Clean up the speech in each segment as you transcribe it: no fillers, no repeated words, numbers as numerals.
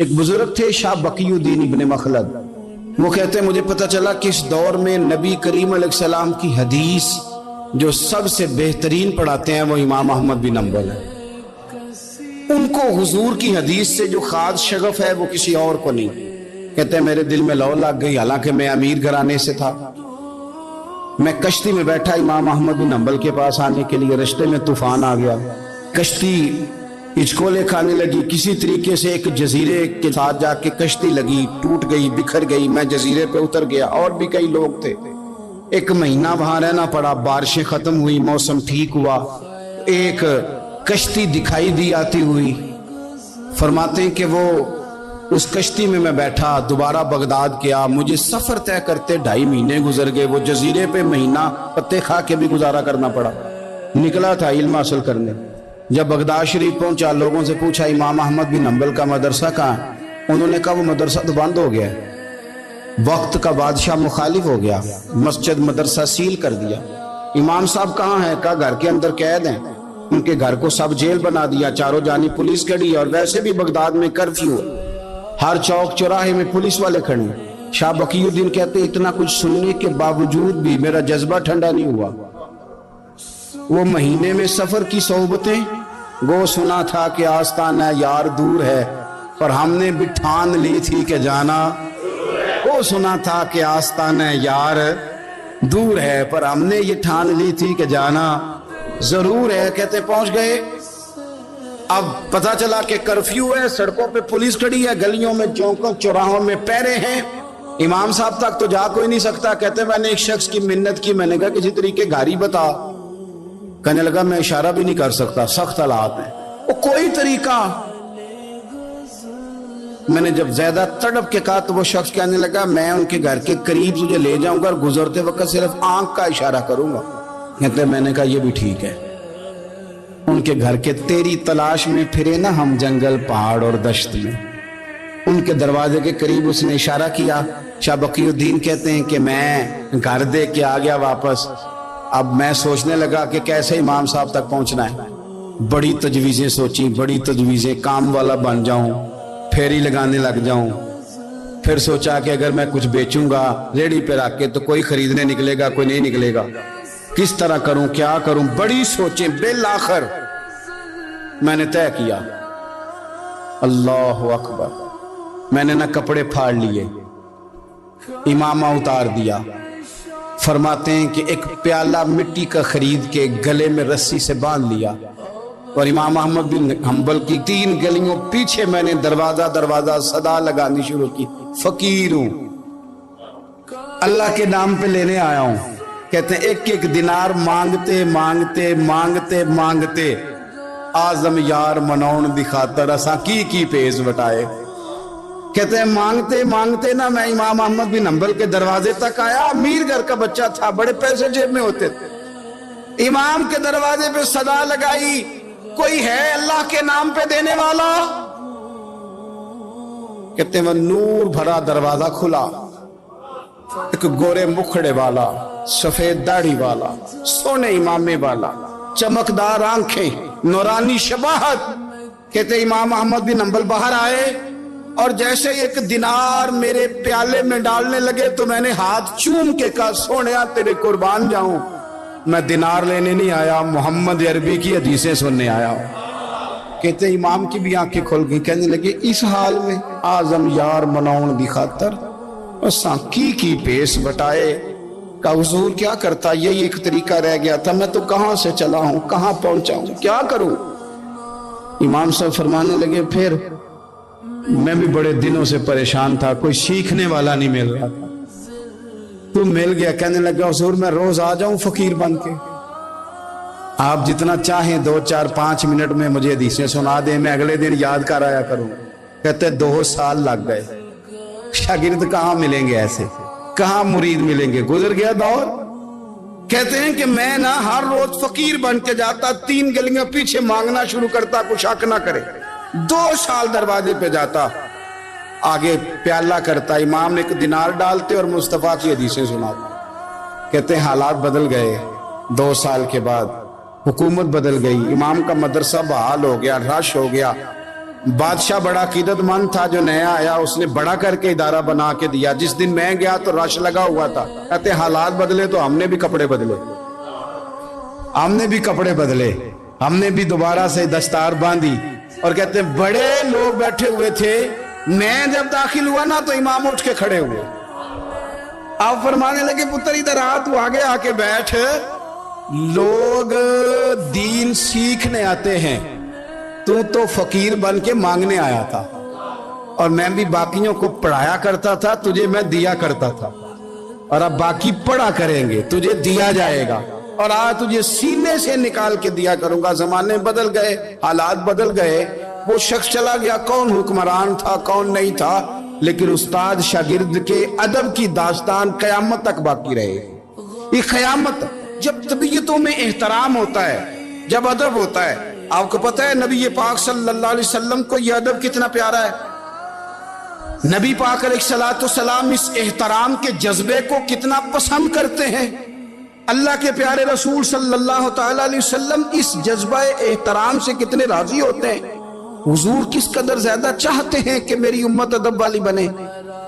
ایک بزرگ تھے شاہ بقیُدین ابن مخلد، وہ کہتے ہیں مجھے پتہ چلا کہ اس دور میں نبی کریم علیہ السلام کی حدیث جو سب سے بہترین پڑھاتے ہیں وہ امام احمد بن حنبل ہے۔ ان کو حضور کی حدیث سے جو خاص شغف ہے وہ کسی اور کو نہیں۔ کہتے ہیں میرے دل میں لو لگ گئی، حالانکہ میں امیر گھرانے سے تھا۔ میں کشتی میں بیٹھا امام احمد بن حنبل کے پاس آنے کے لیے، رستے میں طوفان آ گیا، کشتی ہچکولے کھانے لگی، کسی طریقے سے ایک جزیرے کے ساتھ جا کے کشتی لگی، ٹوٹ گئی، بکھر گئی، میں جزیرے پہ اتر گیا، اور بھی کئی لوگ تھے۔ ایک مہینہ وہاں رہنا پڑا، بارشیں ختم ہوئی، موسم ٹھیک ہوا، ایک کشتی دکھائی دی آتی ہوئی۔ فرماتے ہیں کہ وہ اس کشتی میں بیٹھا، دوبارہ بغداد گیا، مجھے سفر طے کرتے 2.5 مہینے گزر گئے، وہ جزیرے پہ مہینہ پتے کھا کے بھی گزارا کرنا پڑا۔ نکلا تھا علم حاصل کرنے، جب بغداد شریف پہنچا لوگوں سے پوچھا امام احمد بن حنبل کا مدرسہ کہاں ہے؟ انہوں نے کہا وہ مدرسہ تو بند ہو گیا ہے، وقت کا بادشاہ مخالف ہو گیا، مسجد مدرسہ سیل کر دیا۔ امام صاحب کہاں ہیں؟ کہا گھر کے اندر قید ہیں۔ ان کے گھر کو سب جیل بنا دیا، چاروں جانب پولیس کھڑی، اور ویسے بھی بغداد میں کرفیو، ہر چوک چوراہے میں پولیس والے کھڑے۔ شاہ بقیُدین کہتے اتنا کچھ سننے کے باوجود بھی میرا جذبہ ٹھنڈا نہیں ہوا۔ وہ مہینے میں سفر کی صحبتیں، گو سنا تھا کہ آستانہ یار دور ہے، پر ہم نے بھی ٹھان لی تھی کہ جانا، وہ سنا تھا کہ آستانہ یار دور ہے، پر ہم نے یہ ٹھان لی تھی کہ جانا ضرور ہے۔ کہتے پہنچ گئے، اب پتہ چلا کہ کرفیو ہے، سڑکوں پہ پولیس کھڑی ہے، گلیوں میں چوکوں چوراہوں میں پہرے ہیں، امام صاحب تک تو جا کوئی نہیں سکتا۔ کہتے میں نے ایک شخص کی منت کی، میں نے کہا کسی طریقے گاڑی بتا، کہنے لگا میں اشارہ بھی نہیں کر سکتا، سخت حالات ہیں، وہ کوئی طریقہ۔ میں نے جب زیادہ تڑپ کے کہا تو وہ شخص کہنے لگا میں ان کے گھر کے قریب تجھے لے جاؤں گا اور گزرتے وقت صرف آنکھ کا اشارہ کروں گا۔ کہتے میں نے کہا یہ بھی ٹھیک ہے۔ ان کے گھر کے تیری تلاش میں پھرے نا ہم جنگل پہاڑ اور دشت میں، ان کے دروازے کے قریب اس نے اشارہ کیا۔ شاہ بقیُدین کہتے ہیں کہ میں گھر دے کے آ گیا واپس۔ اب میں سوچنے لگا کہ کیسے امام صاحب تک پہنچنا ہے، بڑی تجویزیں سوچیں، بڑی تجویزیں، کام والا بن جاؤں، پھیری لگانے لگ جاؤں۔ پھر سوچا کہ اگر میں کچھ بیچوں گا ریڑھی پہ رکھ کے تو کوئی خریدنے نکلے گا، کوئی نہیں نکلے گا، کس طرح کروں، کیا کروں، بڑی سوچیں۔ بالآخر میں نے طے کیا، اللہ اکبر، میں نے نہ کپڑے پھاڑ لیے، امامہ اتار دیا۔ فرماتے ہیں کہ ایک پیالہ مٹی کا خرید کے گلے میں رسی سے باندھ لیا، اور امام احمد بن حنبل کی 3 گلیوں پیچھے میں نے دروازہ دروازہ صدا لگانی شروع کی، فقیر ہوں، اللہ کے نام پہ لینے آیا ہوں۔ کہتے ہیں ایک ایک دینار مانگتے مانگتے مانگتے مانگتے آزم یار منون دی خاطر اساں کی پیز وٹائے۔ کہتے ہیں مانگتے مانگتے نا میں امام احمد بن حنبل کے دروازے تک آیا، امیر گھر کا بچہ تھا، بڑے پیسے جیب میں ہوتے تھے۔ امام کے دروازے پہ صدا لگائی، کوئی ہے اللہ کے نام پہ دینے والا؟ کہتے ہیں وہ نور بھرا دروازہ کھلا، ایک گورے مکھڑے والا، سفید داڑھی والا، سونے امامے والا، چمکدار آنکھیں، نورانی شباہت۔ کہتے امام احمد بن حنبل باہر آئے، اور جیسے ایک دینار میرے پیالے میں ڈالنے لگے تو میں نے ہاتھ چوم کے کہا سونیا تیرے قربان جاؤں، میں دینار لینے نہیں آیا، محمد عربی کی حدیثیں سننے آیا ہوں۔ کہتے امام کی بھی آنکھیں کھل گئی، کہنے لگے اس حال میں آزم یار مناؤن دی خاطر اساں کی پیس بٹائے۔ کہا حضور کیا کرتا، یہی ایک طریقہ رہ گیا تھا، میں تو کہاں سے چلا ہوں، کہاں پہنچا ہوں، کیا کروں؟ امام صاحب فرمانے لگے پھر میں بھی بڑے دنوں سے پریشان تھا، کوئی سیکھنے والا نہیں مل رہا تھا، تو مل گیا۔ کہنے لگا حضور میں روز آ جاؤں فقیر بن کے، آپ جتنا چاہیں 2 4 5 منٹ میں مجھے حدیثیں سنا دیں، میں اگلے دن یاد کر آیا کروں۔ کہتے 2 سال لگ گئے، شاگرد کہاں ملیں گے ایسے، کہاں مرید ملیں گے، گزر گیا دور۔ کہتے ہیں کہ میں نہ ہر روز فقیر بن کے جاتا، 3 گلیاں پیچھے مانگنا شروع کرتا، کچھ شک نہ کرے، 2 سال دروازے پہ جاتا، آگے پیالہ کرتا، امام ایک دینار ڈالتے اور مصطفیٰ کی حدیثیں سناتے۔ کہتے ہیں حالات بدل گئے، 2 سال کے بعد حکومت بدل گئی، امام کا مدرسہ بحال ہو گیا، رش ہو گیا، بادشاہ بڑا عقیدت مند تھا، جو نیا آیا اس نے بڑا کر کے ادارہ بنا کے دیا. جس دن میں گیا تو رش لگا ہوا تھا. کہتے حالات بدلے تو ہم نے بھی کپڑے بدلے، ہم نے بھی کپڑے بدلے، ہم نے بھی دوبارہ سے دستار باندھی. اور کہتے بڑے لوگ بیٹھے ہوئے تھے، میں جب داخل ہوا نا تو امام اٹھ کے کھڑے ہوئے. آپ فرمانے لگے پتر ادھر آ، تو آگے آ کے بیٹھ. لوگ دین سیکھنے آتے ہیں، تو فقیر بن کے مانگنے آیا تھا. اور میں بھی باقیوں کو پڑھایا کرتا تھا، تجھے میں دیا کرتا تھا. اور اب باقی پڑھا کریں گے، تجھے دیا جائے گا. اور آج تجھے سینے سے نکال کے دیا کروں گا. زمانے بدل گئے، حالات بدل گئے. وہ شخص چلا گیا، کون حکمران تھا کون نہیں تھا، لیکن استاد شاگرد کے ادب کی داستان قیامت تک باقی رہے. یہ قیامت، جب طبیعتوں میں احترام ہوتا ہے، جب ادب ہوتا ہے. آپ کو پتہ ہے نبی پاک صلی اللہ علیہ وسلم کو یہ ادب کتنا پیارا ہے. نبی پاک علیہ السلام اس احترام کے جذبے کو کتنا پسند کرتے ہیں. اللہ کے پیارے رسول صلی اللہ تعالیٰ علیہ وسلم اس جذبہ احترام سے کتنے راضی ہوتے ہیں. حضور کس قدر زیادہ چاہتے ہیں کہ میری امت ادب والی بنے.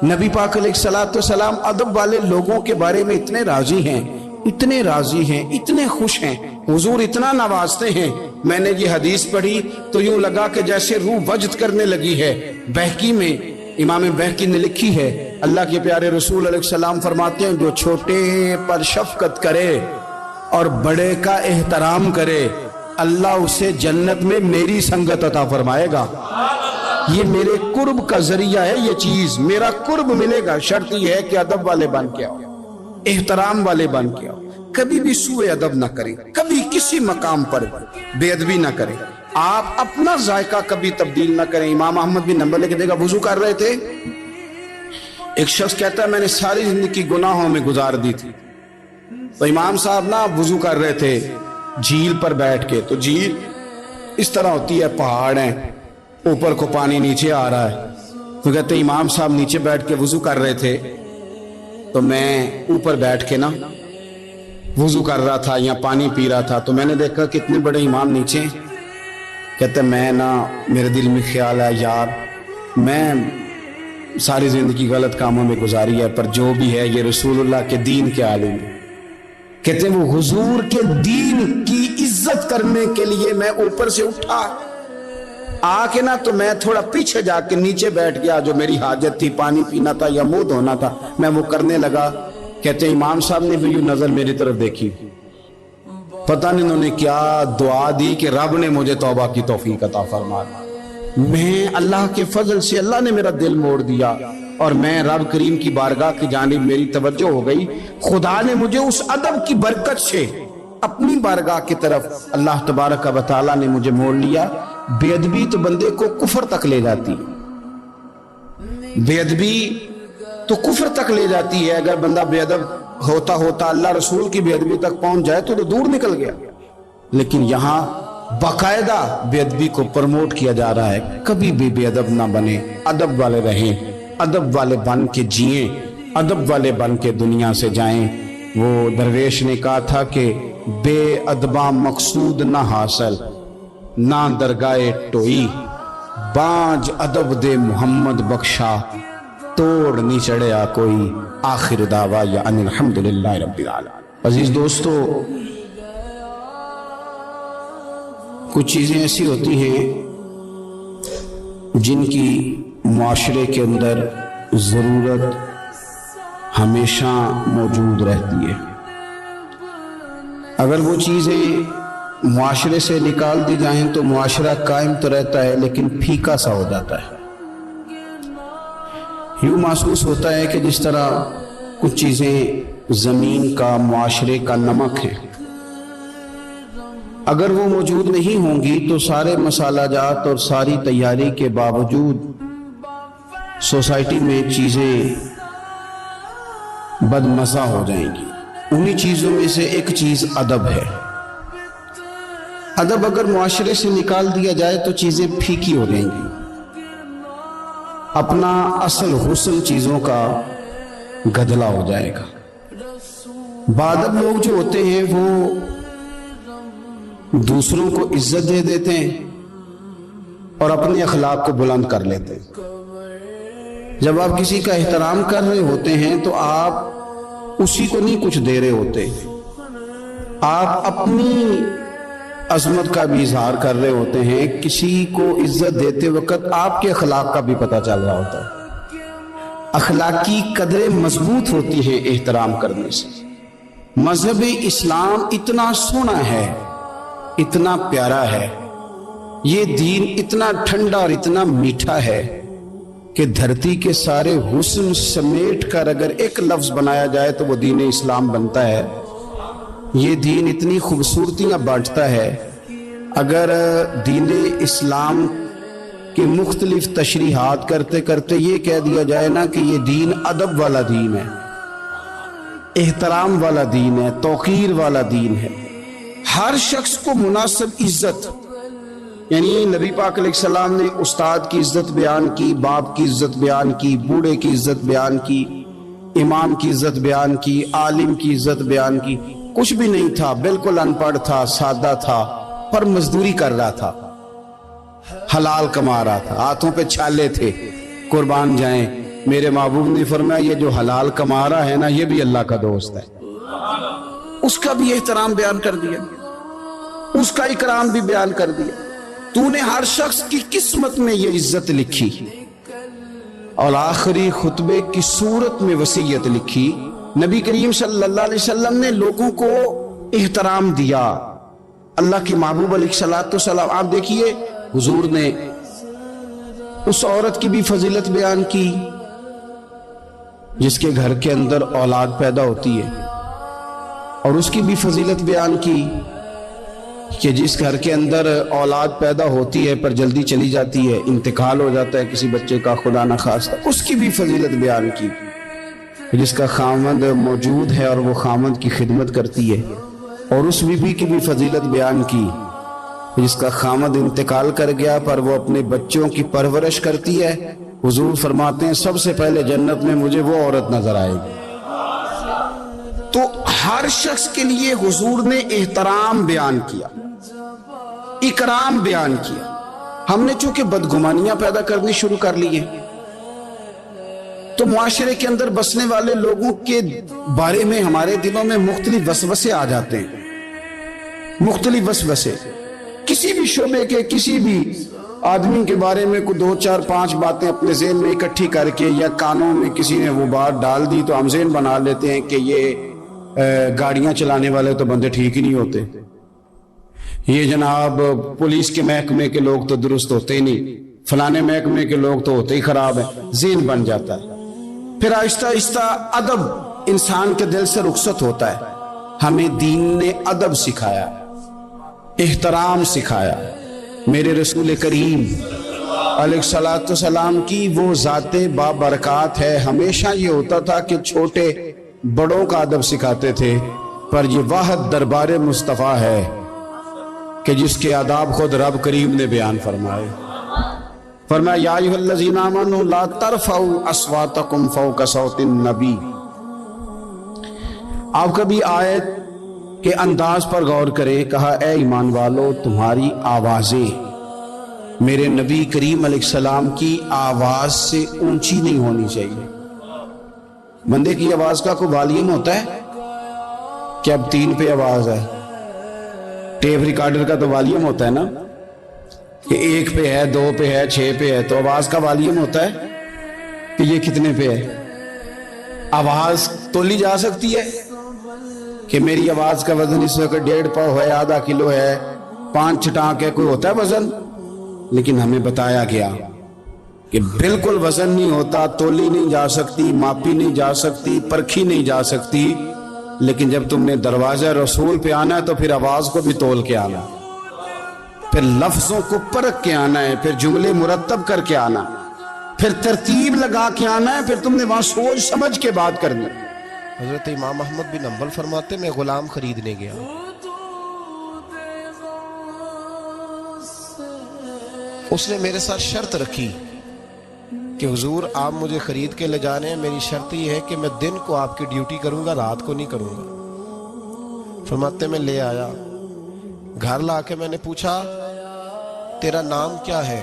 نبی پاک علیہ السلام ادب والے لوگوں کے بارے میں اتنے راضی ہیں، اتنے راضی ہیں، اتنے خوش ہیں. حضور اتنا نوازتے ہیں. میں نے یہ حدیث پڑھی تو یوں لگا کہ جیسے روح وجد کرنے لگی ہے. بہقی میں امام بہقی نے لکھی ہے، اللہ کے پیارے رسول علیہ السلام فرماتے ہیں جو چھوٹے پر شفقت کرے اور بڑے کا احترام کرے، اللہ اسے جنت میں میری سنگت عطا فرمائے گا. یہ میرے قرب کا ذریعہ ہے، یہ چیز میرا قرب ملے گا. شرط یہ ہے کہ ادب والے بن کے آؤ، احترام والے بن کے آؤ. کبھی بھی سوء ادب نہ کریں، کبھی کسی مقام پر بے ادبی نہ کریں. آپ اپنا ذائقہ کبھی تبدیل نہ کریں. امام احمد بن نمبر لے کے دے گا، وضو کر رہے تھے. ایک شخص کہتا ہے میں نے ساری زندگی گناہوں میں گزار دی تھی. تو امام صاحب نا وضو کر رہے تھے جھیل پر بیٹھ کے. تو جھیل اس طرح ہوتی ہے، پہاڑ ہیں، اوپر کو پانی نیچے آ رہا ہے. تو کہتے ہیں امام صاحب نیچے بیٹھ کے وضو کر رہے تھے، تو میں اوپر بیٹھ کے نا وضو کر رہا تھا یا پانی پی رہا تھا. تو میں نے دیکھا کہ اتنے بڑے امام نیچے. کہتے میں نا میرے دل میں خیال ہے یار میں ساری زندگی غلط کاموں میں گزاری ہے، پر جو بھی ہے یہ رسول اللہ کے دین کے عالم ہے. کہتے ہیں وہ حضور کے دین کی عزت کرنے کے لیے میں اوپر سے اٹھا آ کے نا، تو میں تھوڑا پیچھے جا کے نیچے بیٹھ گیا. جو میری حاجت تھی، پانی پینا تھا یا منہ دھونا تھا، میں وہ کرنے لگا. کہتے ہیں امام صاحب نے بھی یوں نظر میری طرف دیکھی، پتہ نہیں انہوں نے کیا دعا دی کہ رب نے مجھے توبہ کی توفیق عطا فرما. میں اللہ کے فضل سے اللہ نے میرا دل موڑ دیا اور میں رب کریم کی بارگاہ کی جانب میری توجہ ہو گئی. خدا نے مجھے اس ادب کی برکت سے اپنی بارگاہ کی طرف اللہ تبارک و تعالیٰ نے مجھے موڑ لیا. بے ادبی تو بندے کو کفر تک لے جاتی ہے، بے ادبی تو کفر تک لے جاتی ہے. اگر بندہ بے ادب ہوتا اللہ رسول کی بے ادبی تک پہنچ جائے تو دور نکل گیا. لیکن یہاں باقاعدہ بے ادبی کو پروموٹ کیا جا رہا ہے. کبھی بھی بے ادب نہ بنے، ادب والے رہیں، ادب والے بن کے جئیں، ادب والے بن کے دنیا سے جائیں. وہ درویش نے کہا تھا کہ بے ادباں مقصود نہ حاصل، نہ درگاہ ٹوئی، بانج ادب دے محمد بخشا، توڑ نہیں چڑھیا کوئی. آخر دعوا یا ان الحمدللہ رب العالمین. عزیز دوستو، کچھ چیزیں ایسی ہوتی ہیں جن کی معاشرے کے اندر ضرورت ہمیشہ موجود رہتی ہے. اگر وہ چیزیں معاشرے سے نکال دی جائیں تو معاشرہ قائم تو رہتا ہے لیکن پھیکا سا ہو جاتا ہے. یوں محسوس ہوتا ہے کہ جس طرح کچھ چیزیں زمین کا، معاشرے کا نمک ہیں. اگر وہ موجود نہیں ہوں گی تو سارے مسالہ جات اور ساری تیاری کے باوجود سوسائٹی میں چیزیں بدمزہ ہو جائیں گی. انہی چیزوں میں سے ایک چیز ادب ہے. ادب اگر معاشرے سے نکال دیا جائے تو چیزیں پھیکی ہو جائیں گی. اپنا اصل حسن چیزوں کا گدلا ہو جائے گا. بادب لوگ جو ہوتے ہیں وہ دوسروں کو عزت دے دیتے ہیں اور اپنے اخلاق کو بلند کر لیتے ہیں۔ جب آپ کسی کا احترام کر رہے ہوتے ہیں تو آپ اسی کو نہیں کچھ دے رہے ہوتے، آپ اپنی عظمت کا بھی اظہار کر رہے ہوتے ہیں۔ کسی کو عزت دیتے وقت آپ کے اخلاق کا بھی پتہ چل رہا ہوتا ہے۔ اخلاقی قدریں مضبوط ہوتی ہیں احترام کرنے سے۔ مذہب اسلام اتنا سونا ہے، اتنا پیارا ہے، یہ دین اتنا ٹھنڈا اور اتنا میٹھا ہے کہ دھرتی کے سارے حسن سمیٹ کر اگر ایک لفظ بنایا جائے تو وہ دین اسلام بنتا ہے۔ یہ دین اتنی خوبصورتیاں بانٹتا ہے، اگر دین اسلام کے مختلف تشریحات کرتے کرتے یہ کہہ دیا جائے نا کہ یہ دین ادب والا دین ہے، احترام والا دین ہے، توقیر والا دین ہے، ہر شخص کو مناسب عزت، یعنی نبی پاک علیہ السلام نے استاد کی عزت بیان کی، باپ کی عزت بیان کی، بوڑھے کی عزت بیان کی، امام کی عزت بیان کی، عالم کی عزت بیان کی۔ کچھ بھی نہیں تھا، بالکل ان پڑھ تھا، سادہ تھا، پر مزدوری کر رہا تھا، حلال کما رہا تھا، ہاتھوں پہ چھالے تھے، قربان جائیں۔ میرے محبوب نے فرمایا یہ جو حلال کما رہا ہے نا یہ بھی اللہ کا دوست ہے۔ اس کا بھی احترام بیان کر دیا، اس کا اکرام بھی بیان کر دیا۔ تو نے ہر شخص کی قسمت میں یہ عزت لکھی اور آخری خطبے کی صورت میں وصیت لکھی۔ نبی کریم صلی اللہ علیہ وسلم نے لوگوں کو احترام دیا، اللہ کے محبوب علیہ السلام۔ آپ دیکھیے حضور نے اس عورت کی بھی فضیلت بیان کی جس کے گھر کے اندر اولاد پیدا ہوتی ہے، اور اس کی بھی فضیلت بیان کی کہ جس گھر کے اندر اولاد پیدا ہوتی ہے پر جلدی چلی جاتی ہے، انتقال ہو جاتا ہے کسی بچے کا خدا نہ خواستہ، اس کی بھی فضیلت بیان کی۔ جس کا خامند موجود ہے اور وہ خامند کی خدمت کرتی ہے، اور اس بیوی کی بھی فضیلت بیان کی جس کا خامند انتقال کر گیا پر وہ اپنے بچوں کی پرورش کرتی ہے۔ حضور فرماتے ہیں سب سے پہلے جنت میں مجھے وہ عورت نظر آئے گی۔ تو ہر شخص کے لیے حضور نے احترام بیان کیا، اکرام بیان کیا۔ ہم نے چونکہ بدگمانیاں پیدا کرنی شروع کر لی ہیں تو معاشرے کے اندر بسنے والے لوگوں کے بارے میں ہمارے دلوں میں مختلف وسوسے آ جاتے ہیں، مختلف وسوسے۔ کسی بھی شعبے کے کسی بھی آدمی کے بارے میں کوئی 2 4 5 باتیں اپنے ذہن میں اکٹھی کر کے یا کانوں میں کسی نے وہ بات ڈال دی تو ہم ذہن بنا لیتے ہیں کہ یہ گاڑیاں چلانے والے تو بندے ٹھیک ہی نہیں ہوتے، یہ جناب پولیس کے محکمے کے لوگ تو درست ہوتے ہی نہیں، فلانے محکمے کے لوگ تو ہوتے ہی خراب ہیں، ذہن بن جاتا ہے۔ پھر آہستہ آہستہ ادب انسان کے دل سے رخصت ہوتا ہے۔ ہمیں دین نے ادب سکھایا، احترام سکھایا۔ میرے رسول کریم علیہ السلام کی وہ ذات بابرکات ہے، ہمیشہ یہ ہوتا تھا کہ چھوٹے بڑوں کا ادب سکھاتے تھے، پر یہ واحد دربار مصطفیٰ ہے کہ جس کے آداب خود رب کریم نے بیان فرمائے۔ فرمایا یا ایھا الذین آمنوا لا ترفعوا اصواتکم فوق صوت النبی۔ آپ کبھی آیت کے انداز پر غور کریں، کہا اے ایمان والو تمہاری آوازیں میرے نبی کریم علیہ السلام کی آواز سے اونچی نہیں ہونی چاہیے۔ بندے کی آواز کا کوئی والیوم ہوتا ہے کہ اب 3 پہ آواز ہے، ٹیپ ریکارڈر کا تو والیوم ہوتا ہے نا کہ 1 پہ ہے، 2 پہ ہے، 6 پہ ہے، تو آواز کا والیوم ہوتا ہے کہ یہ کتنے پہ ہے۔ آواز تولی جا سکتی ہے کہ میری آواز کا وزن اس وقت 1.5 پاؤ ہے، آدھا کلو ہے، 5 چھٹانک ہے، کوئی ہوتا ہے وزن؟ لیکن ہمیں بتایا گیا کہ بالکل وزن نہیں ہوتا، تولی نہیں جا سکتی، ماپی نہیں جا سکتی، پرکھی نہیں جا سکتی، لیکن جب تم نے دروازہ رسول پہ آنا ہے تو پھر آواز کو بھی تول کے آنا، پھر لفظوں کو پرکھ کے آنا ہے، پھر جملے مرتب کر کے آنا، پھر ترتیب لگا کے آنا ہے، پھر تم نے وہاں سوچ سمجھ کے بات کرنی۔ حضرت امام احمد بن حنبل فرماتے میں غلام خریدنے گیا، اس نے میرے ساتھ شرط رکھی کہ حضور آپ مجھے خرید کے لے جانے ہیں، میری شرط یہ ہے کہ میں دن کو آپ کی ڈیوٹی کروں گا، رات کو نہیں کروں گا۔ فرماتے میں لے آیا، گھر لا کے میں نے پوچھا تیرا نام کیا ہے؟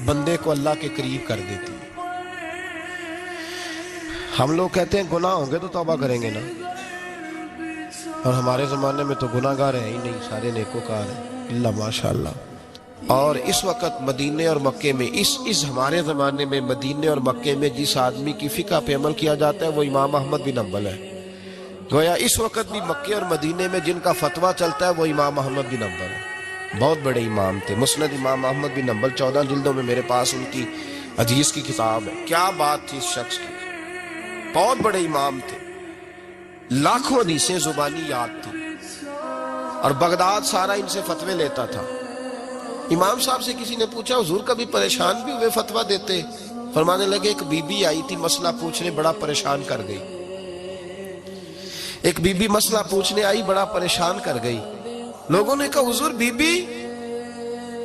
بندے کو اللہ کے قریب کر دیتی ہے۔ ہم لوگ کہتے ہیں گناہ ہوں گے تو توبہ کریں گے نا، اور ہمارے زمانے میں تو گناہ گار ہیں ہی نہیں، سارے نیکوکار ہیں اللہ ماشاءاللہ۔ اور اس وقت مدینے اور مکے میں اس ہمارے زمانے میں مدینے اور مکے میں جس آدمی کی فقہ پہ عمل کیا جاتا ہے وہ امام احمد بن حنبل ہے۔ گویا اس وقت بھی مکے اور مدینے میں جن کا فتویٰ چلتا ہے وہ امام احمد بن حنبل ہے۔ بہت بڑے امام تھے، مسند امام احمد بن حنبل 14 جلدوں میں میرے پاس ان کی حدیث کی کتاب ہے۔ کیا بات تھی اس شخص کی، بہت بڑے امام تھے، لاکھوں حدیثیں زبانی یاد تھی، اور بغداد سارا ان سے فتوے لیتا تھا۔ امام صاحب سے کسی نے پوچھا حضور کبھی پریشان بھی ہوئے فتویٰ دیتے؟ فرمانے لگے ایک بی بی آئی تھی مسئلہ پوچھنے، بڑا پریشان کر گئی۔ ایک بی بی مسئلہ پوچھنے آئی، بڑا پریشان کر گئی۔ لوگوں نے کہا حضور بی بی؟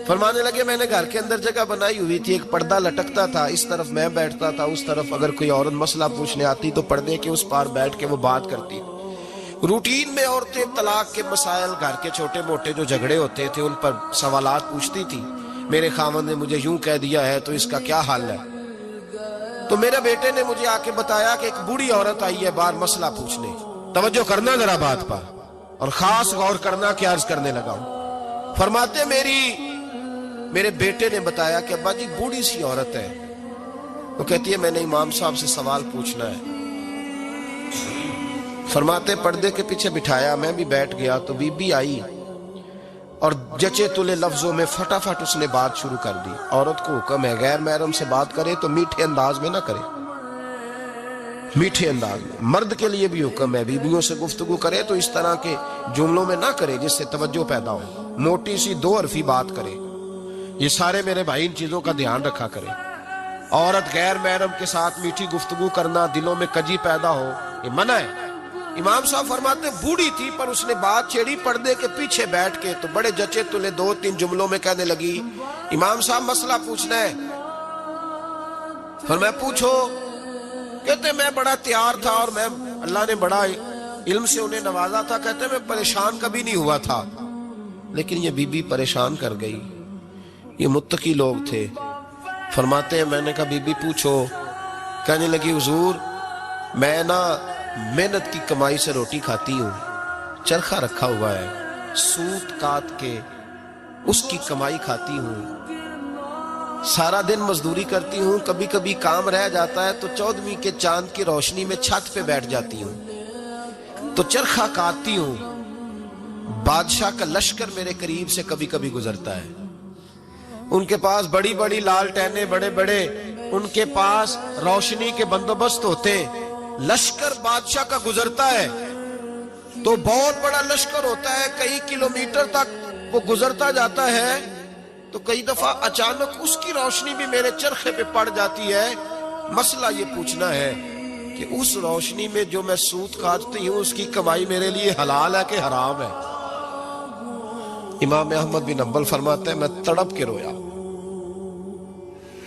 فرمانے لگے میں نے گھر کے اندر جگہ بنائی ہوئی تھی، ایک پردہ لٹکتا تھا، اس طرف میں بیٹھتا تھا، اس طرف اگر کوئی عورت مسئلہ پوچھنے آتی تو پردے کے اس پار بیٹھ کے وہ بات کرتی۔ روٹین میں عورتیں طلاق کے مسائل، گھر کے چھوٹے موٹے جو جھگڑے ہوتے تھے ان پر سوالات پوچھتی تھی۔ میرے خاوند نے مجھے یوں کہہ دیا ہے تو اس کا کیا حل ہے؟ تو میرے بیٹے نے مجھے آ کے بتایا کہ ایک بوڑھی عورت آئی ہے باہر مسئلہ پوچھنے، توجہ کرنا ذرا بات پر، اور خاص غور کرنا کہ عرض کرنے لگا ہوں۔ فرماتے میرے بیٹے نے بتایا کہ ابا جی بوڑھی سی عورت ہے، وہ کہتی ہے میں نے امام صاحب سے سوال پوچھنا ہے۔ فرماتے پردے کے پیچھے بٹھایا، میں بھی بیٹھ گیا تو بی بی آئی اور جچے تلے لفظوں میں فٹافٹ اس نے بات شروع کر دی۔ عورت کو حکم ہے غیر محرم سے بات کرے تو میٹھے انداز میں نہ کرے، میٹھے انداز میں۔ مرد کے لیے بھی حکم ہے بیویوں سے گفتگو کرے تو اس طرح کے جملوں میں نہ کرے جس سے توجہ پیدا ہو، موٹی سی دو حرفی بات کرے۔ یہ سارے میرے بھائی ان چیزوں کا دھیان رکھا کرے۔ عورت غیر محرم کے ساتھ میٹھی گفتگو کرنا، دلوں میں کجی پیدا ہو، یہ منع ہے۔ امام صاحب فرماتے بوڑھی تھی پر اس نے بات چھیڑی پردے کے پیچھے بیٹھ کے، تو بڑے جچے تلے 2-3 جملوں میں کہنے لگی امام صاحب مسئلہ پوچھنا ہے۔ فرمایا پوچھو۔ کہتے میں بڑا تیار تھا اور میں اللہ نے بڑا علم سے انہیں نوازا تھا، کہتے میں پریشان کبھی نہیں ہوا تھا، لیکن یہ بی بی پریشان کر گئی۔ یہ متقی لوگ تھے۔ فرماتے ہیں میں نے کہا بی بی پوچھو۔ کہنے لگی حضور میں نا محنت کی کمائی سے روٹی کھاتی ہوں، چرخہ رکھا ہوا ہے، سوت کاٹ کے اس کی کمائی کھاتی ہوں، سارا دن مزدوری کرتی ہوں، کبھی کبھی کام رہ جاتا ہے تو 14ویں کے چاند کی روشنی میں چھت پہ بیٹھ جاتی ہوں تو چرخہ کاٹتی ہوں۔ بادشاہ کا لشکر میرے قریب سے کبھی کبھی گزرتا ہے، ان کے پاس بڑی بڑی لالٹینیں، بڑے بڑے ان کے پاس روشنی کے بندوبست ہوتے، لشکر بادشاہ کا گزرتا ہے تو بہت بڑا لشکر ہوتا ہے، کئی کلومیٹر تک وہ گزرتا جاتا ہے، تو کئی دفعہ اچانک اس کی روشنی بھی میرے چرخے پہ پڑ جاتی ہے۔ مسئلہ یہ پوچھنا ہے کہ اس روشنی میں جو میں سوت کاٹتی ہوں اس کی کمائی میرے لیے حلال ہے کہ حرام ہے؟ امام احمد بن حنبل فرماتے ہیں میں تڑپ کے رویا۔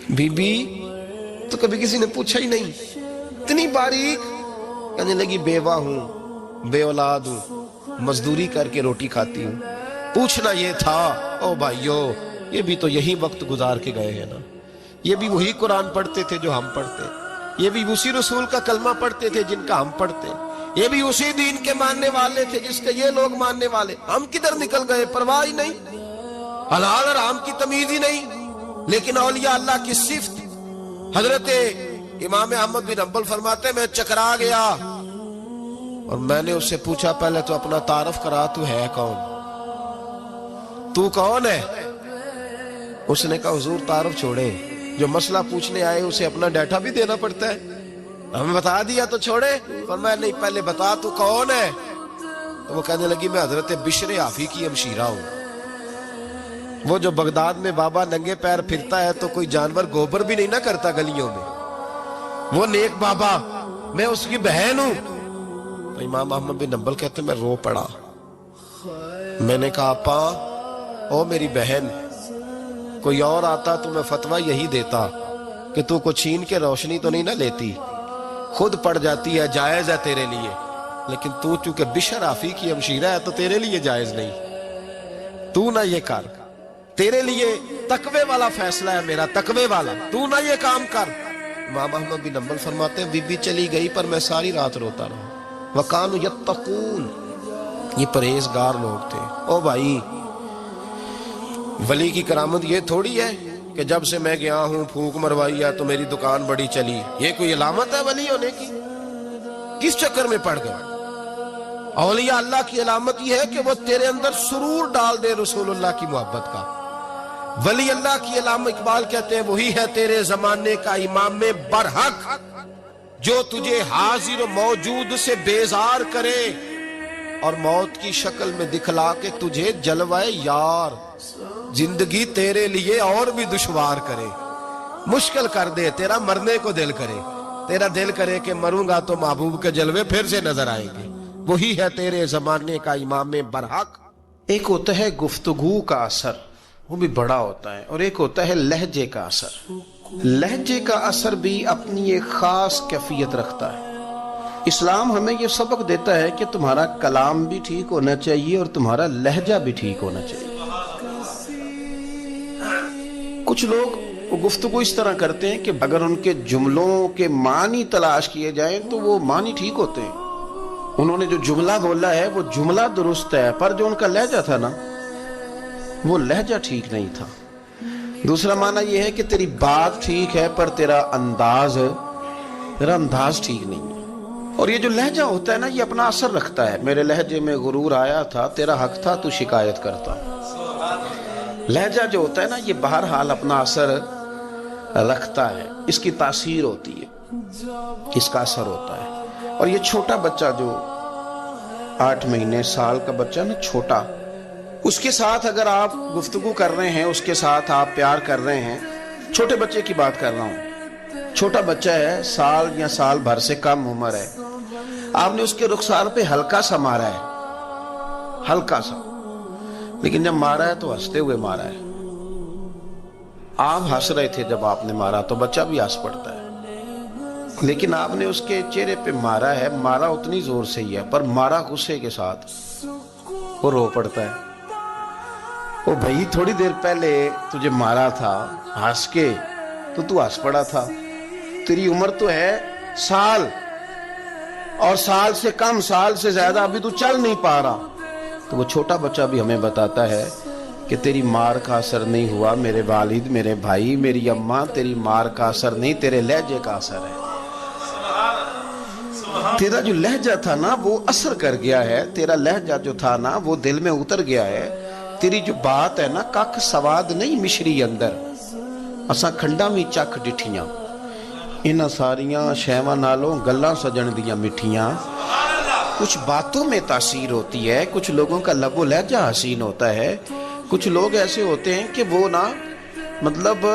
بی بی تو کبھی کسی نے پوچھا ہی نہیں، اتنی باریک۔ کہنے لگی بیوہ ہوں، بے اولاد ہوں، مزدوری کر کے روٹی کھاتی ہوں۔ پوچھنا یہ تھا او بھائیو، یہ بھی تو یہی وقت گزار کے گئے ہیں نا، یہ بھی وہی قرآن پڑھتے تھے جو ہم پڑھتے، یہ بھی اسی رسول کا کلمہ پڑھتے تھے جن کا ہم پڑھتے، یہ بھی اسی دین کے ماننے والے تھے جس کے یہ لوگ ماننے والے۔ ہم کدھر نکل گئے؟ پرواہ ہی نہیں، حلال حرام کی تمیز ہی نہیں۔ لیکن اولیاء اللہ کی صفت، حضرت امام احمد بن حنبل فرماتے میں چکرا گیا اور میں نے اس سے پوچھا پہلے تو اپنا تعارف کرا، تو ہے کون؟ تو کون ہے؟ اس نے کہا حضور تعارف چھوڑے، جو مسئلہ پوچھنے آئے اسے اپنا ڈیٹا بھی دینا پڑتا ہے، ہمیں بتا دیا تو چھوڑے۔ فرمایا نہیں پہلے بتا تو کون ہے؟ تو وہ کہنے لگی میں حضرت بشر حافی کی ہمشیرہ ہوں، وہ جو بغداد میں بابا ننگے پیر پھرتا ہے تو کوئی جانور گوبر بھی نہیں نہ کرتا گلیوں میں، وہ نیک بابا، میں اس کی بہن ہوں۔ تو امام احمد بن حنبل کہتے میں رو پڑا، میں نے کہا آپا او میری بہن، کوئی اور آتا تو میں فتویٰ یہی دیتا کہ تو کو چھین کے روشنی تو نہیں نہ لیتی، خود پڑ جاتی ہے، جائز ہے تیرے لیے، لیکن تو چونکہ بشر حافی کی ہمشیرہ ہے تو تیرے لیے جائز نہیں، تو نہ یہ کر۔ تیرے لیے تقوی والا فیصلہ ہے میرا، تقوی والا، تو نہ یہ کام کر۔ امام احمد بن حنبل فرماتے ہیں بی بی چلی گئی پر میں ساری رات روتا رہا۔ وَقَانُوا يَتَّقُونَ، یہ پرہیزگار لوگ تھے۔ او بھائی، ولی کی کرامت یہ تھوڑی ہے کہ جب سے میں گیا ہوں پھونک مروائی ہے تو میری دکان بڑی چلی، یہ کوئی علامت ہے ولی ہونے کی؟ کس چکر میں پڑ گئے؟ اولیاء اللہ کی علامت یہ ہے کہ وہ تیرے اندر سرور ڈال دے رسول اللہ کی محبت کا۔ ولی اللہ کی علامت اقبال کہتے ہیں وہی ہے تیرے زمانے کا امام برحق جو تجھے حاضر و موجود سے بیزار کرے اور موت کی شکل میں دکھلا کے تجھے جلوائے یار، زندگی تیرے لیے اور بھی دشوار کرے، مشکل کر دے، تیرا مرنے کو دل کرے، تیرا دل کرے کہ مروں گا تو محبوب کے جلوے پھر سے نظر آئیں گے۔ وہی ہے تیرے زمانے کا امام برحق۔ ایک ہوتا ہے گفتگو کا اثر، وہ بھی بڑا ہوتا ہے، اور ایک ہوتا ہے لہجے کا اثر۔ لہجے کا اثر بھی اپنی ایک خاص کیفیت رکھتا ہے۔ اسلام ہمیں یہ سبق دیتا ہے کہ تمہارا کلام بھی ٹھیک ہونا چاہیے اور تمہارا لہجہ بھی ٹھیک ہونا چاہیے۔ کچھ لوگ گفتگو اس طرح کرتے ہیں کہ اگر ان کے جملوں کے معنی تلاش کیے جائیں تو وہ معنی ٹھیک ہوتے ہیں، انہوں نے جو جملہ بولا ہے وہ جملہ درست ہے، پر جو ان کا لہجہ تھا نا وہ لہجہ ٹھیک نہیں تھا۔ دوسرا معنی یہ ہے کہ تیری بات ٹھیک ہے پر تیرا انداز ٹھیک نہیں ہے۔ اور یہ جو لہجہ ہوتا ہے نا یہ اپنا اثر رکھتا ہے۔ میرے لہجے میں غرور آیا تھا، تیرا حق تھا تو شکایت کرتا۔ لہجہ جو ہوتا ہے نا یہ بہرحال اپنا اثر رکھتا ہے، اس کی تاثیر ہوتی ہے، اس کا اثر ہوتا ہے۔ اور یہ چھوٹا بچہ جو 8 مہینے سال کا بچہ نا، چھوٹا، اس کے ساتھ اگر آپ گفتگو کر رہے ہیں، اس کے ساتھ آپ پیار کر رہے ہیں، چھوٹے بچے کی بات کر رہا ہوں، چھوٹا بچہ ہے، سال یا سال بھر سے کم عمر ہے، آپ نے اس کے رخسار پہ ہلکا سا مارا ہے، ہلکا سا، لیکن جب مارا ہے تو ہنستے ہوئے مارا ہے۔ آپ ہنس رہے تھے جب آپ نے مارا تو بچہ بھی ہنس پڑتا ہے، لیکن آپ نے اس کے چہرے پہ مارا ہے، مارا اتنی زور سے ہی ہے پر مارا غصے کے ساتھ، وہ رو پڑتا ہے۔ وہ بھائی تھوڑی دیر پہلے تجھے مارا تھا ہنس کے تو ہنس پڑا تھا، تیری عمر تو ہے سال، اور سال سے کم، سال سے زیادہ، ابھی تو چل نہیں پا رہا۔ تو وہ چھوٹا بچہ بھی ہمیں بتاتا ہے کہ تیری مار کا اثر نہیں ہوا میرے والد، میرے بھائی، میری اماں، تیری مار کا اثر نہیں، تیرے لہجے کا اثر ہے۔ تیرا جو لہجہ تھا نا وہ اثر کر گیا ہے، تیرا لہجہ جو تھا نا وہ دل میں اتر گیا ہے، تیری جو بات ہے نا کک سواد نہیں مشری اندر، اساں کھنڈا بھی چکھ ڈٹھیاں، انہاں ساریاں شیواں نالوں گلاں سجن دیاں مٹھیاں۔ کچھ باتوں میں تاثیر ہوتی ہے، کچھ لوگوں کا لب و لہجہ حسین ہوتا ہے، کچھ لوگ ایسے ہوتے ہیں کہ وہ نا مطلب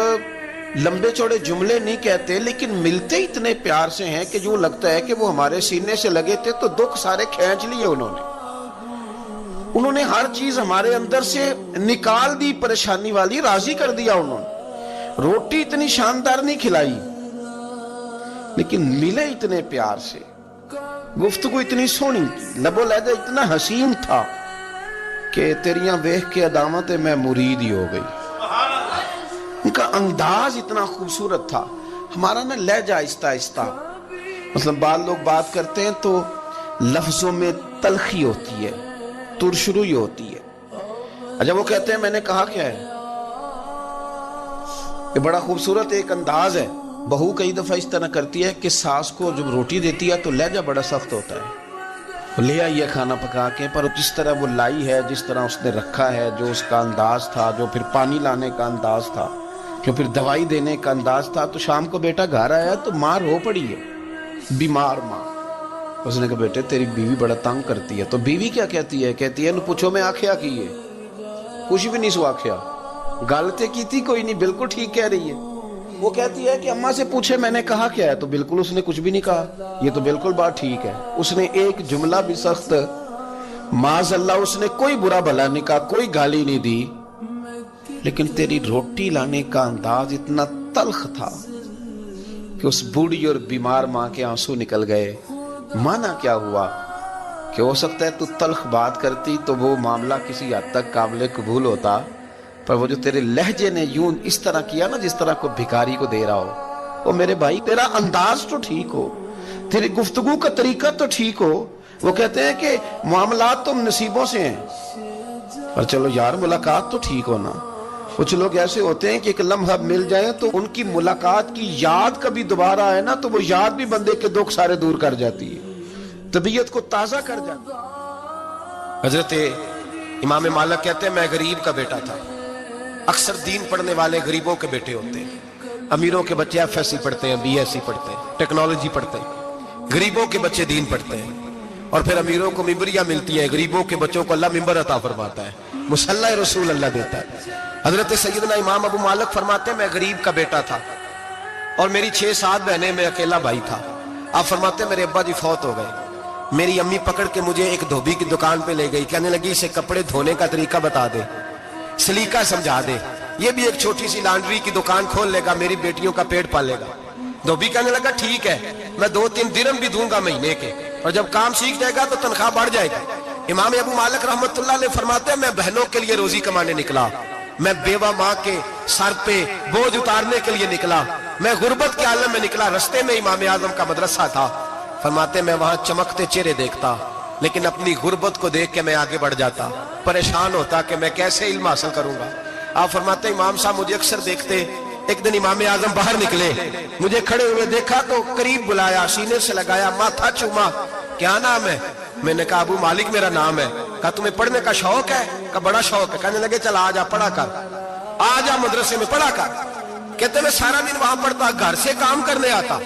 لمبے چوڑے جملے نہیں کہتے لیکن ملتے اتنے پیار سے ہیں کہ جو لگتا ہے کہ وہ ہمارے سینے سے لگے تھے تو دکھ سارے کھینچ لیے انہوں نے ہر چیز ہمارے اندر سے نکال دی، پریشانی والی راضی کر دیا انہوں نے۔ روٹی اتنی شاندار نہیں کھلائی لیکن ملے اتنے پیار سے، گفتگو اتنی سونی، لب و لہجہ اتنا حسین تھا کہ تیریاں ویکھ کے عدامت میں مرید ہی ہو گئی۔ ان کا انداز اتنا خوبصورت تھا۔ ہمارا نا لہجہ آہستہ آہستہ، مثلا بعض لوگ بات کرتے ہیں تو لفظوں میں تلخی ہوتی ہے، ترشروئی ہوتی ہے۔ اچھا وہ کہتے ہیں میں نے کہا کیا ہے، یہ بڑا خوبصورت ایک انداز ہے۔ بہو کئی دفعہ اس طرح کرتی ہے کہ ساس کو جب روٹی دیتی ہے تو لہجہ بڑا سخت ہوتا ہے، لے آئیے کھانا پکا کے، پر جس طرح وہ لائی ہے، جس طرح اس نے رکھا ہے، جو اس کا انداز تھا، جو پھر پانی لانے کا انداز تھا، جو پھر دوائی دینے کا انداز تھا، تو شام کو بیٹا گھر آیا تو ماں رو پڑی ہے، بیمار ماں۔ اس نے کہا بیٹے تیری بیوی بڑا تنگ کرتی ہے، تو بیوی کیا کہتی ہے، کہتی ہے پوچھو میں آکھیا کی ہے، کچھ بھی نہیں سو آکھیا، گل تے کی تھی کوئی نہیں، بالکل ٹھیک کہہ رہی ہے۔ وہ کہتی ہے کہ اماں سے پوچھے میں نے کہا کیا ہے، تو بالکل اس نے کچھ بھی نہیں کہا، یہ تو بالکل بات ٹھیک ہے۔ اس نے ایک جملہ بھی سخت، معاذ اللہ اس نے کوئی برا بھلا نہیں کہا، کوئی گالی نہیں دی، لیکن تیری روٹی لانے کا انداز اتنا تلخ تھا کہ اس بوڑھی اور بیمار ماں کے آنسو نکل گئے۔ مانا کیا ہوا کہ ہو سکتا ہے تو تلخ بات کرتی تو وہ معاملہ کسی حد تک قابل قبول ہوتا، پر وہ جو تیرے لہجے نے یوں اس طرح کیا نا جس طرح کوئی بھکاری کو دے رہا ہو، وہ میرے بھائی تیرا انداز تو ٹھیک ہو، تیری گفتگو کا طریقہ تو ٹھیک ہو. وہ کہتے ہیں کہ معاملات تو نصیبوں سے ہیں، پر چلو یار ملاقات تو ٹھیک ہونا. کچھ لوگ ایسے ہوتے ہیں کہ ایک لمحہ مل جائیں تو ان کی ملاقات کی یاد کبھی دوبارہ آئے نا تو وہ یاد بھی بندے کے دکھ سارے دور کر جاتی ہے، طبیعت کو تازہ کر جاتی ہے. حضرت امام مالک کہتے ہیں میں غریب کا بیٹا تھا. اکثر دین پڑھنے والے غریبوں کے بیٹے ہوتے ہیں. امیروں کے بچے ایف ایس سی پڑھتے ہیں، بی ایس سی پڑھتے ہیں، ٹیکنالوجی پڑھتے ہیں. غریبوں کے بچے دین پڑھتے ہیں اور پھر امیروں کو ممبریاں ملتی ہیں. غریبوں کے بچوں کو اللہ ممبر عطا فرماتا ہے، مصلی رسول اللہ دیتا ہے. حضرت سیدنا امام ابو مالک فرماتے ہیں میں غریب کا بیٹا تھا اور میری 6-7 بہنیں، میں اکیلا بھائی تھا. آپ فرماتے ہیں میرے ابا جی فوت ہو گئے. میری امی پکڑ کے مجھے ایک دھوبی کی دکان پہ لے گئی، کہنے لگی اسے کپڑے دھونے کا طریقہ بتا دے، سلیقہ سمجھا دے، یہ بھی ایک چھوٹی سی لانڈری کی دکان کھول لے گا، میری بیٹیوں کا پیٹ پالے گا. دھوبی کہنے لگا ٹھیک ہے، میں 2-3 درہم بھی دوں گا مہینے کے، اور جب کام سیکھ جائے گا تو تنخواہ بڑھ جائے گی. امام ابو مالک رحمت اللہ علیہ فرماتے ہیں میں بہنوں کے لیے روزی کمانے نکلا، میں بیوہ ماں کے سر پہ بوجھ اتارنے کے لیے نکلا، میں غربت کے عالم میں نکلا. رستے میں امام اعظم کا مدرسہ تھا. فرماتے میں وہاں چمکتے چہرے دیکھتا، لیکن اپنی غربت کو دیکھ کے میں آگے بڑھ جاتا، پریشان ہوتا کہ میں کیسے علم حاصل کروں گا. آپ فرماتے امام صاحب مجھے اکثر دیکھتے. ایک دن امام اعظم باہر نکلے، مجھے کھڑے ہوئے دیکھا تو قریب بلایا، سینے سے لگایا، ماتھا چوما. کیا نام ہے؟ میں نے کہا ابو مالک میرا نام ہے. کہا تمہیں پڑھنے کا شوق ہے؟ کہا بڑا شوق ہے. کہنے لگے چل آ جا پڑھا کر، آ جا مدرسے میں پڑھا کر. کہتے میں سارا دن وہاں پڑھتا، گھر سے کام کرنے آتا،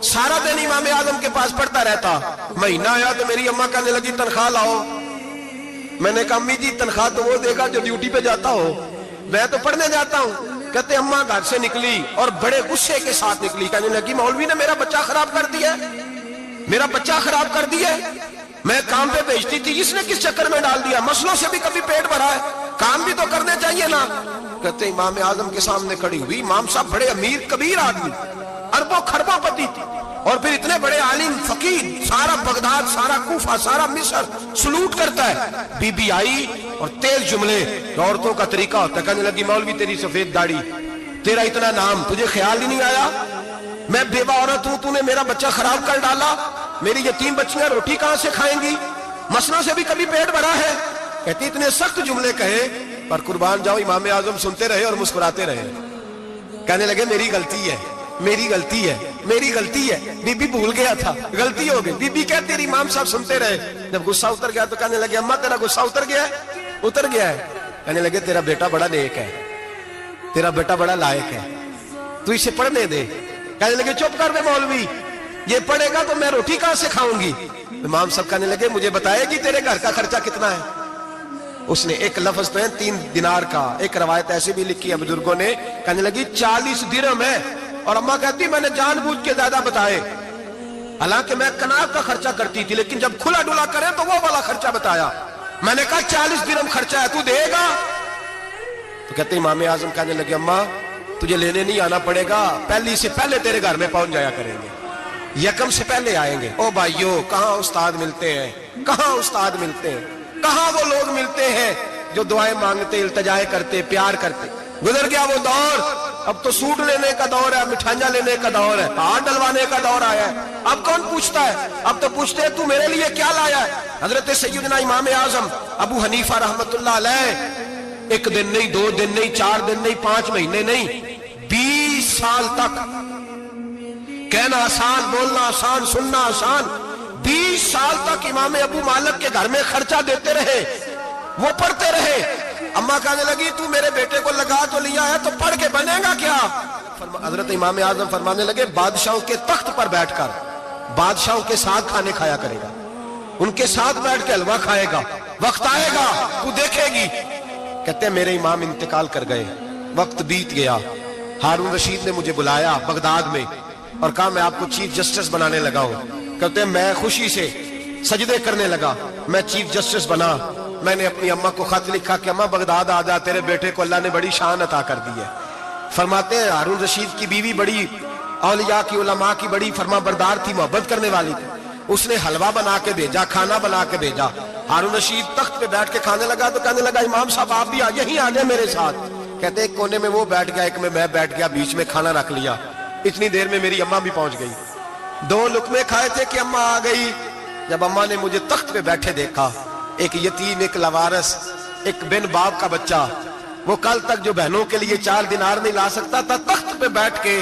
سارا دن امام اعظم کے پاس پڑھتا رہتا. مہینہ آیا تو میری اماں کہنے لگی تنخواہ لاؤ. میں نے کہا امی جی تنخواہ تو وہ دے گا جو ڈیوٹی پہ جاتا ہو، میں تو پڑھنے جاتا ہوں. کہتے اماں گھر سے نکلی اور بڑے غصے کے ساتھ نکلی، کہنے لگی مولوی نے میرا بچہ خراب کر دیا، میرا بچہ خراب کر دیا. میں کام پہ بھیجتی تھی، اس نے کس چکر میں ڈال دیا؟ مسلوں سے بھی کبھی پیٹ بھرا ہے، کام بھی تو کرنے چاہیے نا. کہتے امام اعظم کے سامنے کھڑی ہوئی. امام صاحب بڑے امیر کبیر آدمی، اربوں خربوں پتی تھی، اور پھر اتنے بڑے عالم فقیر، سارا بغداد، سارا کوفہ، سارا مصر سلوٹ کرتا ہے. بی بی آئی اور تیز جملے عورتوں کا طریقہ ہوتا ہے. کہنے لگی مولوی تیری سفید داڑھی، تیرا اتنا نام، تجھے خیال ہی نہیں آیا؟ میں بیوہ عورت ہوں، تو نے میرا بچہ خراب کر ڈالا، میری یتیم بچیاں روٹی کہاں سے کھائیں گی؟ مسئلہ سے بھی کبھی پیٹ بھرا ہے؟ کہتی اتنے سخت جملے کہے، پر قربان جاؤ امام اعظم سنتے رہے اور مسکراتے رہے. کہنے لگے میری غلطی ہے، میری غلطی ہے، میری غلطی ہے. بی بی بھول گیا تھا، غلطی ہو گئی. بی بی کہتے تیری امام صاحب سنتے رہے. جب غصہ اتر گیا تو کہنے لگے اماں تیرا غصہ اتر گیا ہے؟ اتر گیا ہے. کہنے لگے تیرا بیٹا بڑا نیک ہے، تیرا بیٹا بڑا لائق ہے، تو اسے پڑھنے دے. کہنے لگے چپ کر دے مولوی، یہ پڑھے گا تو میں روٹی کہاں سے کھاؤں گی؟ امام صاحب کہنے لگے مجھے بتائے گی تیرے گھر کا خرچہ کتنا ہے؟ اس نے ایک لفظ تو ہے 3 دینار کا، ایک روایت ایسے بھی لکھی ہے بزرگوں نے. کہنے لگی 40 درہم ہے. اور اماں کہتی میں نے جان بوجھ کے زیادہ بتائے، حالانکہ میں کناب کا خرچہ کرتی تھی، لیکن جب کھلا ڈلا کرے تو وہ والا خرچہ بتایا. میں نے کہا 40 درہم خرچہ ہے، تو دے گا؟ تو کہتے امام اعظم کہنے لگے اماں تجھے لینے نہیں آنا پڑے گا، پہلی سے پہلے تیرے گھر میں پہنچ جایا کریں گے، یکم سے پہلے آئیں گے. او بھائیو کہاں استاد ملتے ہیں، کہاں استاد ملتے ہیں، کہاں وہ لوگ ملتے ہیں جو دعائیں مانگتے، التجائے کرتے، پیار کرتے. گزر گیا وہ دور. اب تو سوٹ لینے کا دور ہے، مٹھائیاں لینے کا دور ہے، ہاتھ ڈلوانے کا دور آیا ہے. اب کون پوچھتا ہے؟ اب تو پوچھتے ہیں تو میرے لیے کیا لایا ہے. حضرت سیدنا امام اعظم ابو حنیفہ رحمت اللہ علیہ 1 دن نہیں، 2 دن نہیں، 4 دن نہیں، 5 مہینے نہیں، 20 سال تک، کہنا آسان، بولنا آسان، سننا آسان، 20 سال تک امام ابو مالک کے گھر میں خرچہ دیتے رہے، وہ پڑھتے رہے. اماں کہنے لگی تو میرے بیٹے کو لگا تو لیا ہے تو پڑھ کے بنے گا کیا؟ حضرت امام اعظم فرمانے لگے بادشاہوں کے تخت پر بیٹھ کر بادشاہوں کے ساتھ کھانے کھایا کرے گا، ان کے ساتھ بیٹھ کے حلوہ کھائے گا، وقت آئے گا تو دیکھے گی. کہتے ہیں میرے امام انتقال کر گئے، وقت بیت گیا. ہارون رشید نے مجھے بلایا بغداد میں اور کہا میں آپ کو چیف جسٹس بنانے لگا ہوں. کہتے ہیں میں خوشی سے سجدے کرنے لگا، میں چیف جسٹس بنا. میں نے اپنی اماں کو خط لکھا کہ اماں بغداد آ جا، تیرے بیٹے کو اللہ نے بڑی شان عطا کر دی ہے. فرماتے ہیں ہارون رشید کی بیوی بڑی اولیاء کی، علماء کی بڑی فرما بردار تھی، محبت کرنے والی تھی. اس نے حلوہ بنا کے بھیجا، کھانا بنا کے بھیجا. ہارون رشید تخت پہ بیٹھ کے کھانے لگا تو کہنے لگا امام صاحب آپ بھی یہیں آ جائیں میرے ساتھ. کہتے ایک کونے میں وہ بیٹھ گیا، ایک میں بیٹھ گیا، بیچ میں کھانا رکھ لیا، اتنی دیر میں میری اماں بھی پہنچ گئی، 2 لقمے کھائے تھے کہ اماں آ گئی۔ جب اماں نے مجھے تخت پہ بیٹھے دیکھا، ایک یتیم، ایک لاوارث، ایک بن باپ کا بچہ، وہ کل تک جو بہنوں کے لیے 4 دینار نہیں لا سکتا تھا، تخت پہ بیٹھ کے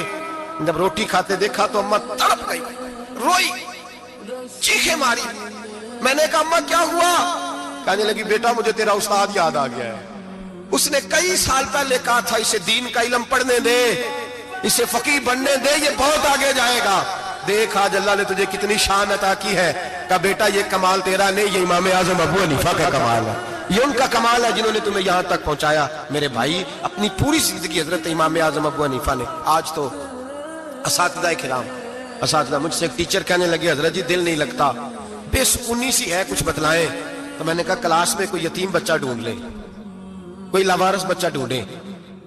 جب روٹی کھاتے دیکھا تو اماں تڑپ گئی، روئی، چیخیں ماری۔ میں نے کہا اماں کیا ہوا؟ کہنے لگی بیٹا مجھے تیرا استاد یاد آ گیا ہے، اس نے کئی سال پہلے کہا تھا اسے دین کا علم پڑھنے دے، اسے فقیہ بننے دے، یہ بہت آگے جائے گا۔ دیکھ آج اللہ نے تجھے کتنی شان عطا کی ہے۔ کہا بیٹا یہ کمال تیرا نہیں، یہ امام اعظم ابو حنیفہ کا کمال ہے، یہ ان کا کمال ہے جنہوں نے تمہیں یہاں تک پہنچایا۔ میرے بھائی اپنی پوری زندگی حضرت امام اعظم ابو حنیفہ نے۔ آج تو اساتذہ کرام، اساتذہ مجھ سے ایک ٹیچر کہنے لگے حضرت جی دل نہیں لگتا، بے سکونی سی ہے، کچھ بتلائیں۔ تو میں نے کہا کلاس میں کوئی یتیم بچہ ڈھونڈ لیں، کوئی لاوارث بچہ ڈھونڈیں،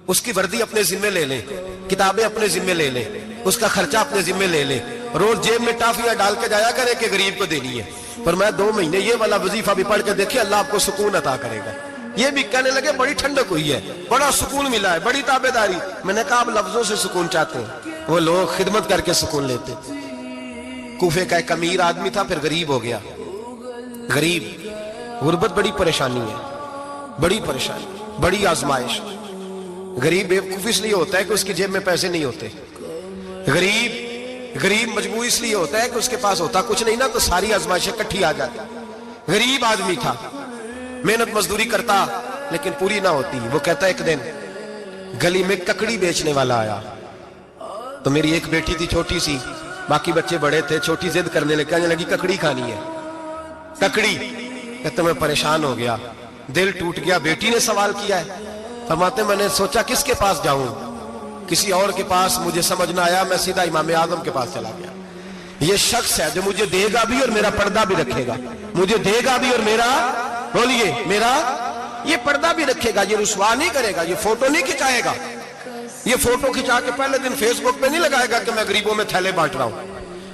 اس کی وردی اپنے ذمے لے لیں، کتابیں اپنے ذمے لے لیں، اس کا خرچہ اپنے ذمے لے لیں، روز جیب میں ٹافیاں ڈال کے جایا کرے کہ غریب کو دینی ہے۔ پر میں 2 مہینے یہ والا وظیفہ بھی پڑھ کے دیکھے، اللہ آپ کو سکون عطا کرے گا۔ یہ بھی کہنے لگے بڑی ٹھنڈک ہوئی ہے، بڑا سکون ملا ہے، بڑی تابعداری۔ میں نے کہا آپ لفظوں سے سکون چاہتے ہیں، وہ لوگ خدمت کر کے سکون لیتے۔ کوفے کا ایک امیر آدمی تھا، پھر غریب ہو گیا۔ غریب، غربت بڑی پریشانی ہے، بڑی پریشانی، بڑی آزمائش۔ غریب بیوقوف اس لیے ہوتا ہے کہ اس کی جیب میں پیسے نہیں ہوتے۔ غریب مجبور اس لیے ہوتا ہے کہ اس کے پاس ہوتا کچھ نہیں نا، تو ساری آزمائشیں کٹھی آ جاتی۔ غریب آدمی تھا، محنت مزدوری کرتا لیکن پوری نہ ہوتی۔ وہ کہتا ایک دن گلی میں ککڑی بیچنے والا آیا، تو میری ایک بیٹی تھی چھوٹی سی، باقی بچے بڑے تھے، چھوٹی ضد کرنے لگی، کہنے لگی ککڑی کھانی ہے، ککڑی۔ کہتے میں پریشان ہو گیا، دل ٹوٹ گیا، بیٹی نے سوال کیا ہے۔ فرماتے میں نے سوچا کس کے پاس جاؤں، کسی اور کے پاس مجھے سمجھ نہ آیا، میں سیدھا امام اعظم کے پاس چلا گیا۔ یہ شخص ہے جو مجھے دے گا بھی اور میرا پردہ بھی رکھے گا، مجھے دے گا بھی اور میرا، بولیے، میرا یہ پردہ بھی رکھے گا، یہ رسوا نہیں کرے گا، یہ فوٹو نہیں کھچائے گا، یہ فوٹو کھچا کے پہلے دن فیس بک پہ نہیں لگائے گا کہ میں غریبوں میں تھیلے بانٹ رہا ہوں،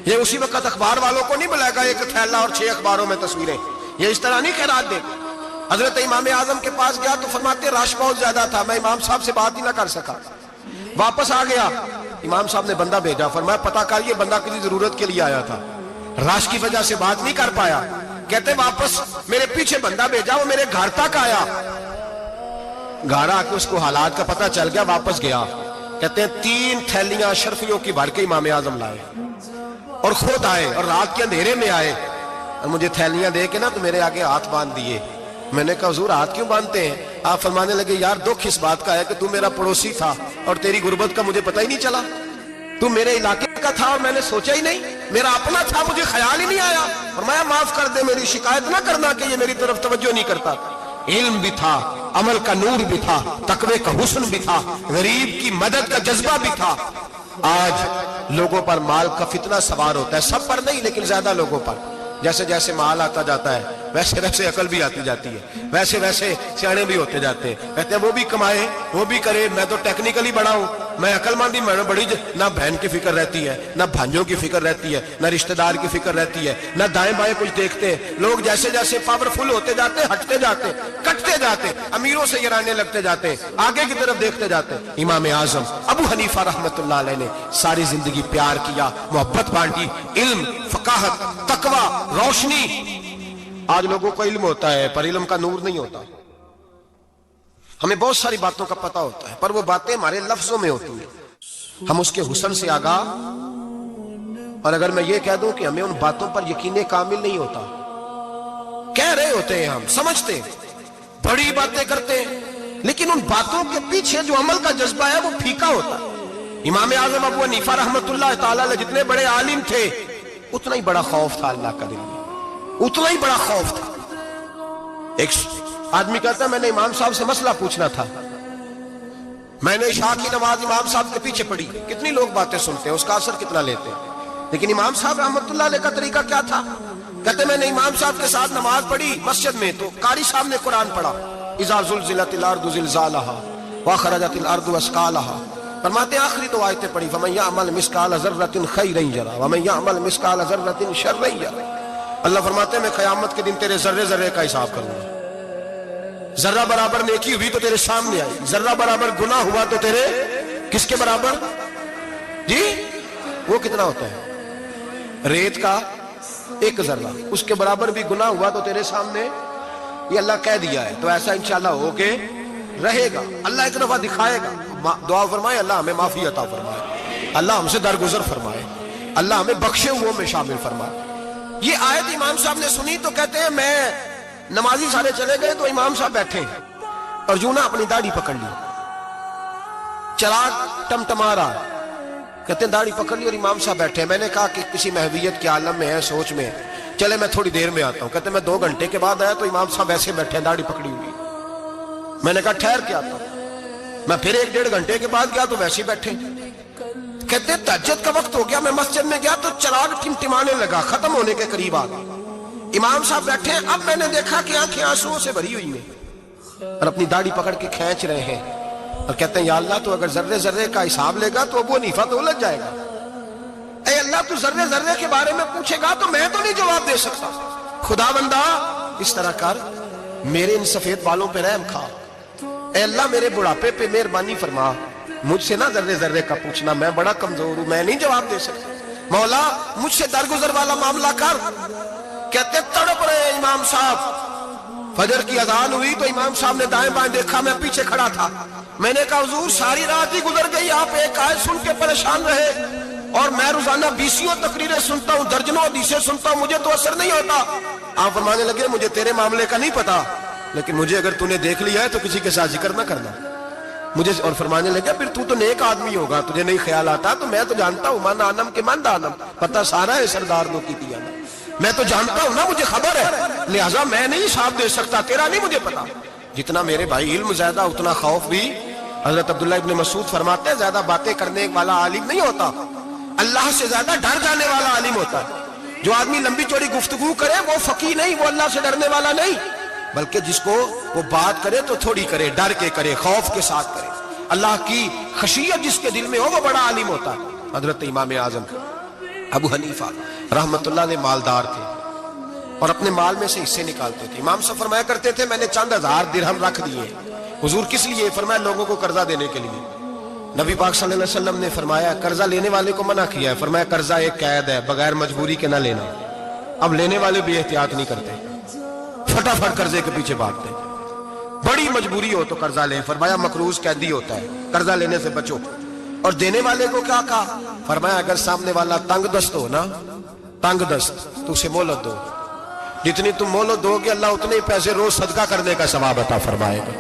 یہ اسی وقت اخبار والوں کو نہیں بلائے گا ایک تھیلا اور 6 اخباروں میں تصویریں، یہ اس طرح نہیں خیرات دے۔ حضرت امام اعظم کے پاس گیا تو فرماتے رش بہت زیادہ تھا، میں امام صاحب سے بات ہی نہ کر سکا، واپس آ گیا۔ امام صاحب نے بندہ بھیجا، فرمایا پتہ کر یہ بندہ کسی ضرورت کے لیے آیا تھا، رش کی وجہ سے بات نہیں کر پایا۔ کہتے واپس میرے پیچھے بندہ بھیجا، وہ میرے گھر تک آیا، گھر آ کے اس کو حالات کا پتہ چل گیا، واپس گیا۔ کہتے ہیں 3 تھیلیاں اشرفیوں کی بھر کے امام اعظم لائے اور خود آئے اور رات کے اندھیرے میں آئے اور مجھے تھیلیاں دے کے نا تو میرے آگے ہاتھ باندھ دیے۔ میں نے کہا حضور ہاتھ کیوں باندھتے ہیں؟ آپ فرمانے لگے یار دکھ اس بات کا ہے کہ تو میرا پڑوسی تھا اور تیری غربت کا مجھے پتہ ہی نہیں چلا، تو میرے علاقے کا تھا اور میں نے سوچا ہی نہیں، میرا اپنا تھا مجھے خیال ہی نہیں آیا۔ فرمایا معاف کر دے، میری شکایت نہ کرنا کہ یہ میری طرف توجہ نہیں کرتا۔ علم بھی تھا، عمل کا نور بھی تھا، تقوی کا حسن بھی تھا، غریب کی مدد کا جذبہ بھی تھا۔ آج لوگوں پر مال کا فتنہ سوار ہوتا ہے، سب پر نہیں لیکن زیادہ لوگوں پر۔ جیسے جیسے مال آتا جاتا ہے ویسے ویسے عقل بھی آتی جاتی ہے، ویسے ویسے سیانے بھی ہوتے جاتے ہیں۔ کہتے ہیں وہ بھی کمائے، وہ بھی کرے، میں تو ٹیکنیکلی بڑا ہوں، میں عقل مندی میں بڑی، نہ بہن کی فکر رہتی ہے، نہ بھانجوں کی فکر رہتی ہے، نہ رشتہ دار کی فکر رہتی ہے، نہ دائیں بائیں کچھ دیکھتے ہیں۔ لوگ جیسے جیسے پاورفل ہوتے جاتے ہیں، ہٹتے جاتے ہیں، کٹتے جاتے ہیں، امیروں سے گرانے لگتے جاتے ہیں، آگے کی طرف دیکھتے جاتے ہیں۔ امام اعظم ابو حنیفہ رحمۃ اللہ علیہ نے ساری زندگی پیار کیا، محبت بانٹی، علم، فقاہت، تقوی، روشنی۔ آج لوگوں کو علم ہوتا ہے پر علم کا نور نہیں ہوتا، ہمیں بہت ساری باتوں کا پتہ ہوتا ہے پر وہ باتیں ہمارے لفظوں میں ہوتی ہیں، ہم اس کے حسن سے آگاہ۔ اور اگر میں یہ کہہ دوں کہ ہمیں ان باتوں پر یقین کامل نہیں ہوتا، کہہ رہے ہوتے ہیں، ہم سمجھتے ہیں، بڑی باتیں کرتے ہیں، لیکن ان باتوں کے پیچھے جو عمل کا جذبہ ہے وہ پھیکا ہوتا ہے۔ امام اعظم ابو حنیفہ رحمۃ اللہ تعالی علیہ جتنے بڑے عالم تھے اتنا ہی بڑا خوف تھا اللہ کا دل میں، اتنا ہی بڑا خوف تھا۔ ایک آدمی کہتا ہے میں نے امام صاحب سے مسئلہ پوچھنا تھا، میں نے عشاء کی نماز امام صاحب کے پیچھے پڑھی، کتنی لوگ باتیں سنتے ہیں، اس کا اثر کتنا لیتے ہیں، لیکن امام صاحب رحمۃ اللہ علیہ کا طریقہ کیا تھا؟ کہتے میں نے امام صاحب کے ساتھ نماز پڑھی مسجد میں، تو قاری صاحب نے قرآن پڑھا، اذا زلزلت الارض زلزالہا واخرجت الارض اثقالہا، فرماتے ہیں آخری 2 آیتیں پڑھی، فمن یعمل مثقال ذرۃ خیرا یرہ ومن یعمل مثقال ذرۃ شرا یرہ۔ اللہ فرماتے ہیں میں قیامت کے دن تیرے ذرے ذرے کا حساب کروں گا، ذرہ برابر نیکی ہوئی تو تیرے سامنے آئی, ذرہ برابر گناہ ہوا تو تیرے کس کے برابر جی, وہ کتنا ہوتا ہے ریت کا ایک ذرہ, اس کے برابر بھی گناہ ہوا تو تیرے سامنے, یہ اللہ کہہ دیا ہے. تو ایسا انشاءاللہ ہو کے رہے گا. اللہ ایک دفعہ دکھائے گا. دعا فرمائے اللہ ہمیں معافی عطا فرمائے, اللہ ہم سے درگزر فرمائے, اللہ ہمیں بخشے ہوئے میں شامل فرمائے. یہ آیت امام صاحب نے سنی تو کہتے ہیں میں نمازی سارے چلے گئے تو امام صاحب بیٹھے اور یوں نہ اپنی داڑھی پکڑ لی, چراغ ٹمٹما رہا, کہتے ہیں داڑھی پکڑ لی اور امام صاحب بیٹھے. میں نے کہا کہ کسی محویت کے عالم میں ہے, سوچ میں, چلے میں تھوڑی دیر میں آتا ہوں. کہتے ہیں میں 2 گھنٹے کے بعد آیا تو امام صاحب ایسے بیٹھے ہیں داڑھی پکڑی ہوئی. میں نے کہا ٹھہر کے آتا ہوں. میں پھر 1-1.5 گھنٹے کے بعد گیا تو ویسے ہی بیٹھے. کہتے ہیں تہجد کا وقت ہو گیا, میں مسجد میں گیا تو چراغ ٹمٹمانے لگا, ختم ہونے کے قریب آ گیا. امام صاحب بیٹھے ہیں. اب میں نے دیکھا کہ آنکھیں آنسوؤں سے بھری ہوئی ہیں اور اپنی داڑھی پکڑ کے کھینچ رہے ہیں اور کہتے ہیں یا اللہ تو اگر ذرے ذرے کا حساب لے گا تو ابو حنیفہ تو الجھ جائے گا. اے اللہ تو ذرے ذرے کے بارے میں پوچھے گا تو میں تو نہیں جواب دے سکتا. خدا بندہ اس طرح کر, میرے ان سفید بالوں پہ رحم کھا. اے اللہ میرے بڑھاپے پہ مہربانی فرما, مجھ سے نہ ذرے ذرے کا پوچھنا, میں بڑا کمزور ہوں, میں نہیں جواب دے سکتا. مولا مجھ سے درگزر والا معاملہ کر. کہتے تڑپ رہے امام صاحب. فجر کی اذان ہوئی تو امام صاحب نے دائیں بائیں دیکھا, میں پیچھے کھڑا تھا. میں نے کہا حضور ساری رات ہی گزر گئی, آپ ایک آیت سن کے پریشان رہے اور میں روزانہ 20 تقریریں سنتا ہوں, درجنوں حدیثیں سنتا ہوں, مجھے تو اثر نہیں ہوتا. آپ فرمانے لگے مجھے تیرے معاملے کا نہیں پتا, لیکن مجھے اگر تو نے دیکھ لیا ہے تو کسی کے ساتھ ذکر نہ کرنا مجھے. اور فرمانے لگے پھر تو نیک آدمی ہوگا, تجھے نہیں خیال آتا. تو میں تو جانتا ہوں من آنم کے من دانم, پتہ سارا ہے سردار نو کی دیا, میں تو جانتا ہوں نا, مجھے خبر ہے, لہٰذا میں نہیں حساب دے سکتا, تیرا نہیں مجھے پتا. جتنا میرے بھائی علم زیادہ اتنا خوف بھی. حضرت عبداللہ ابن مسعود فرماتے ہیں زیادہ باتیں کرنے والا عالم نہیں ہوتا, اللہ سے زیادہ ڈر جانے والا عالم ہوتا ہے. جو آدمی لمبی چوڑی گفتگو کرے وہ فقیہ نہیں, وہ اللہ سے ڈرنے والا نہیں, بلکہ جس کو وہ بات کرے تو تھوڑی کرے, ڈر کے کرے, خوف کے ساتھ کرے. اللہ کی خشیت جس کے دل میں ہو وہ بڑا عالم ہوتا ہے. حضرت امام اعظم ابو حنیفہ رحمت اللہ علیہ مالدار تھے اور اپنے مال میں سے حصے نکالتے تھے. امام صاحب فرمایا کرتے تھے میں نے چند ہزار درہم رکھ دیے. حضور کس لیے؟ فرمایا لوگوں کو قرضہ دینے کے لیے. نبی پاک صلی اللہ علیہ وسلم نے فرمایا قرضہ لینے والے کو منع کیا ہے, فرمایا قرضہ ایک قید ہے, بغیر مجبوری کے نہ لینا. اب لینے والے بھی احتیاط نہیں کرتے, فٹافٹ قرضے کے پیچھے بھاگتے. بڑی مجبوری ہو تو قرضہ لیں, فرمایا مقروض قیدی ہوتا ہے, قرضہ لینے سے بچو. اور دینے والے کو کیا کہا؟ فرمایا اگر سامنے والا تنگ دست ہو نا, تنگ دست, تو اسے مہلت دو. جتنی تم مہلت دو گے اللہ اتنے پیسے روز صدقہ کرنے کا ثواب عطا فرمائے گا.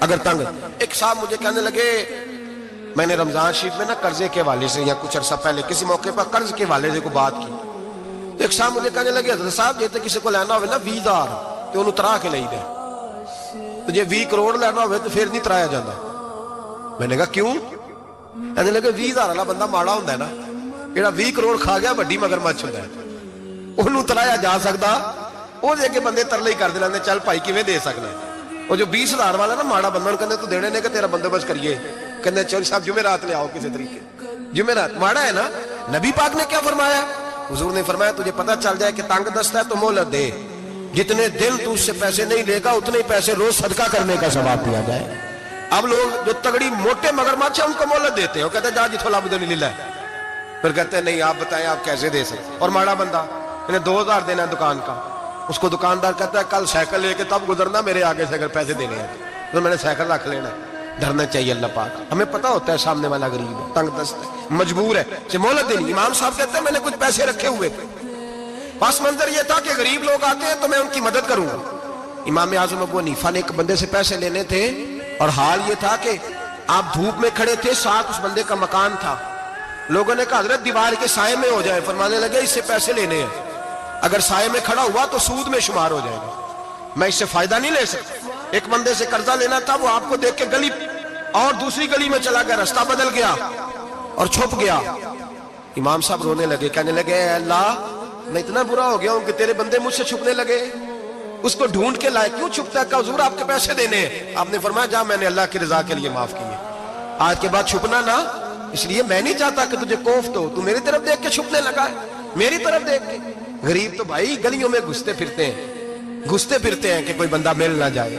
اگر تنگ. ایک صاحب مجھے کہنے لگے, میں نے رمضان شریف میں نا قرضے کے حوالے سے یا کچھ عرصہ پہلے کسی موقع پر قرض کے حوالے سے کو بات کی. ایک صاحب مجھے کہنے لگے حضرت صاحب جیتے کسی کو لینا ہوئے نا 20,000 تو انہوں ترا کے لئی دے, تو جے 20 کروڑ لینا ہوئے تو پھر نہیں ترایا جاتا. میں نے کہا کیوں؟ کہنے لگے 20,000 والا بندہ ماڑا ہوتا ہے نا, جہاں 20 کروڑ کھا گیا بڑی مگرمچھ ہوتا ہے, انہوں ترایا جا سکتا. وہ دے کے بندے ترلے ہی کر دے لیندے چل بھائی کیویں دے سکنا. وہ جو 20,000 والا نا ماڑا بندہ انہوں کہنے تو دینے نے کہ تیرا بندوبست کریے, کہنے چل صاحب جمعرات لے آؤ کسی طریقے. جمعرات ماڑا ہے نا. نبی پاک نے کیا فرمایا؟ حضور نے فرمایا تجھے پتہ چل جائے کہ تنگ دست ہے تو مہلت دے, جتنے دن تو اس سے پیسے نہیں لے گا اتنے پیسے روز صدقہ کرنے کا ثواب دیا جائے. اب لوگ جو تگڑی موٹے مگرمچھ ہیں ان کو مہلت دیتے ہیں, وہ کہتے ہیں جا جتھو لب دے لے, پھر کہتے ہیں نہیں آپ بتائیں آپ کیسے دے سکتے. اور ماڑا بندہ انہیں 2,000 دینا ہے دکان کا, اس کو دکاندار کہتا ہے کل سائیکل لے کے تب گزرنا میرے آگے سے اگر پیسے دینے ہیں تو میں نے سائیکل رکھ لینا ہے. ڈرنا چاہیے اللہ پاک. ہمیں پتا ہوتا ہے سامنے والا غریب ہے, تنگ دست ہے, مجبور ہے, اسے مہلت دینی. امام صاحب کہتے ہیں میں نے کچھ پیسے رکھے ہوئے تھے, پس منظر یہ تھا کہ غریب لوگ آتے ہیں تو میں ان کی مدد کروں گا. امام اعظم ابو حنیفہ نے ایک بندے سے پیسے لینے تھے اور حال یہ تھا کہ آپ دھوپ میں کھڑے تھے, ساتھ اس بندے کا مکان تھا. لوگوں نے کہا حضرت دیوار کے سائے میں ہو جائے. فرمانے لگے اس سے پیسے لینے ہیں, اگر سائے میں کھڑا ہوا تو سود میں شمار ہو جائے گا, میں اس سے فائدہ نہیں لے سکتا. ایک بندے سے قرضہ لینا تھا, وہ آپ کو دیکھ کے گلی اور دوسری گلی میں چلا گیا, رستہ بدل گیا اور چھپ گیا. امام صاحب رونے لگے, کہنے لگے اے اللہ میں اتنا برا ہو گیا ہوں کہ تیرے بندے مجھ سے چھپنے لگے. اس کو ڈھونڈ کے لائے, کیوں چھپتا ہے؟ کہ حضور آپ کے پیسے دینے ہیں. آپ نے فرمایا جا میں نے اللہ کی رضا کے لیے معاف کیے, آج کے بعد چھپنا نہ. اس لیے میں نہیں چاہتا کہ تجھے کوفت ہو, تو میری طرف دیکھ کے چھپنے لگا ہے, میری طرف دیکھ کے. غریب تو بھائی گلیوں میں گھستے پھرتے ہیں کہ کوئی بندہ مل نہ جائے.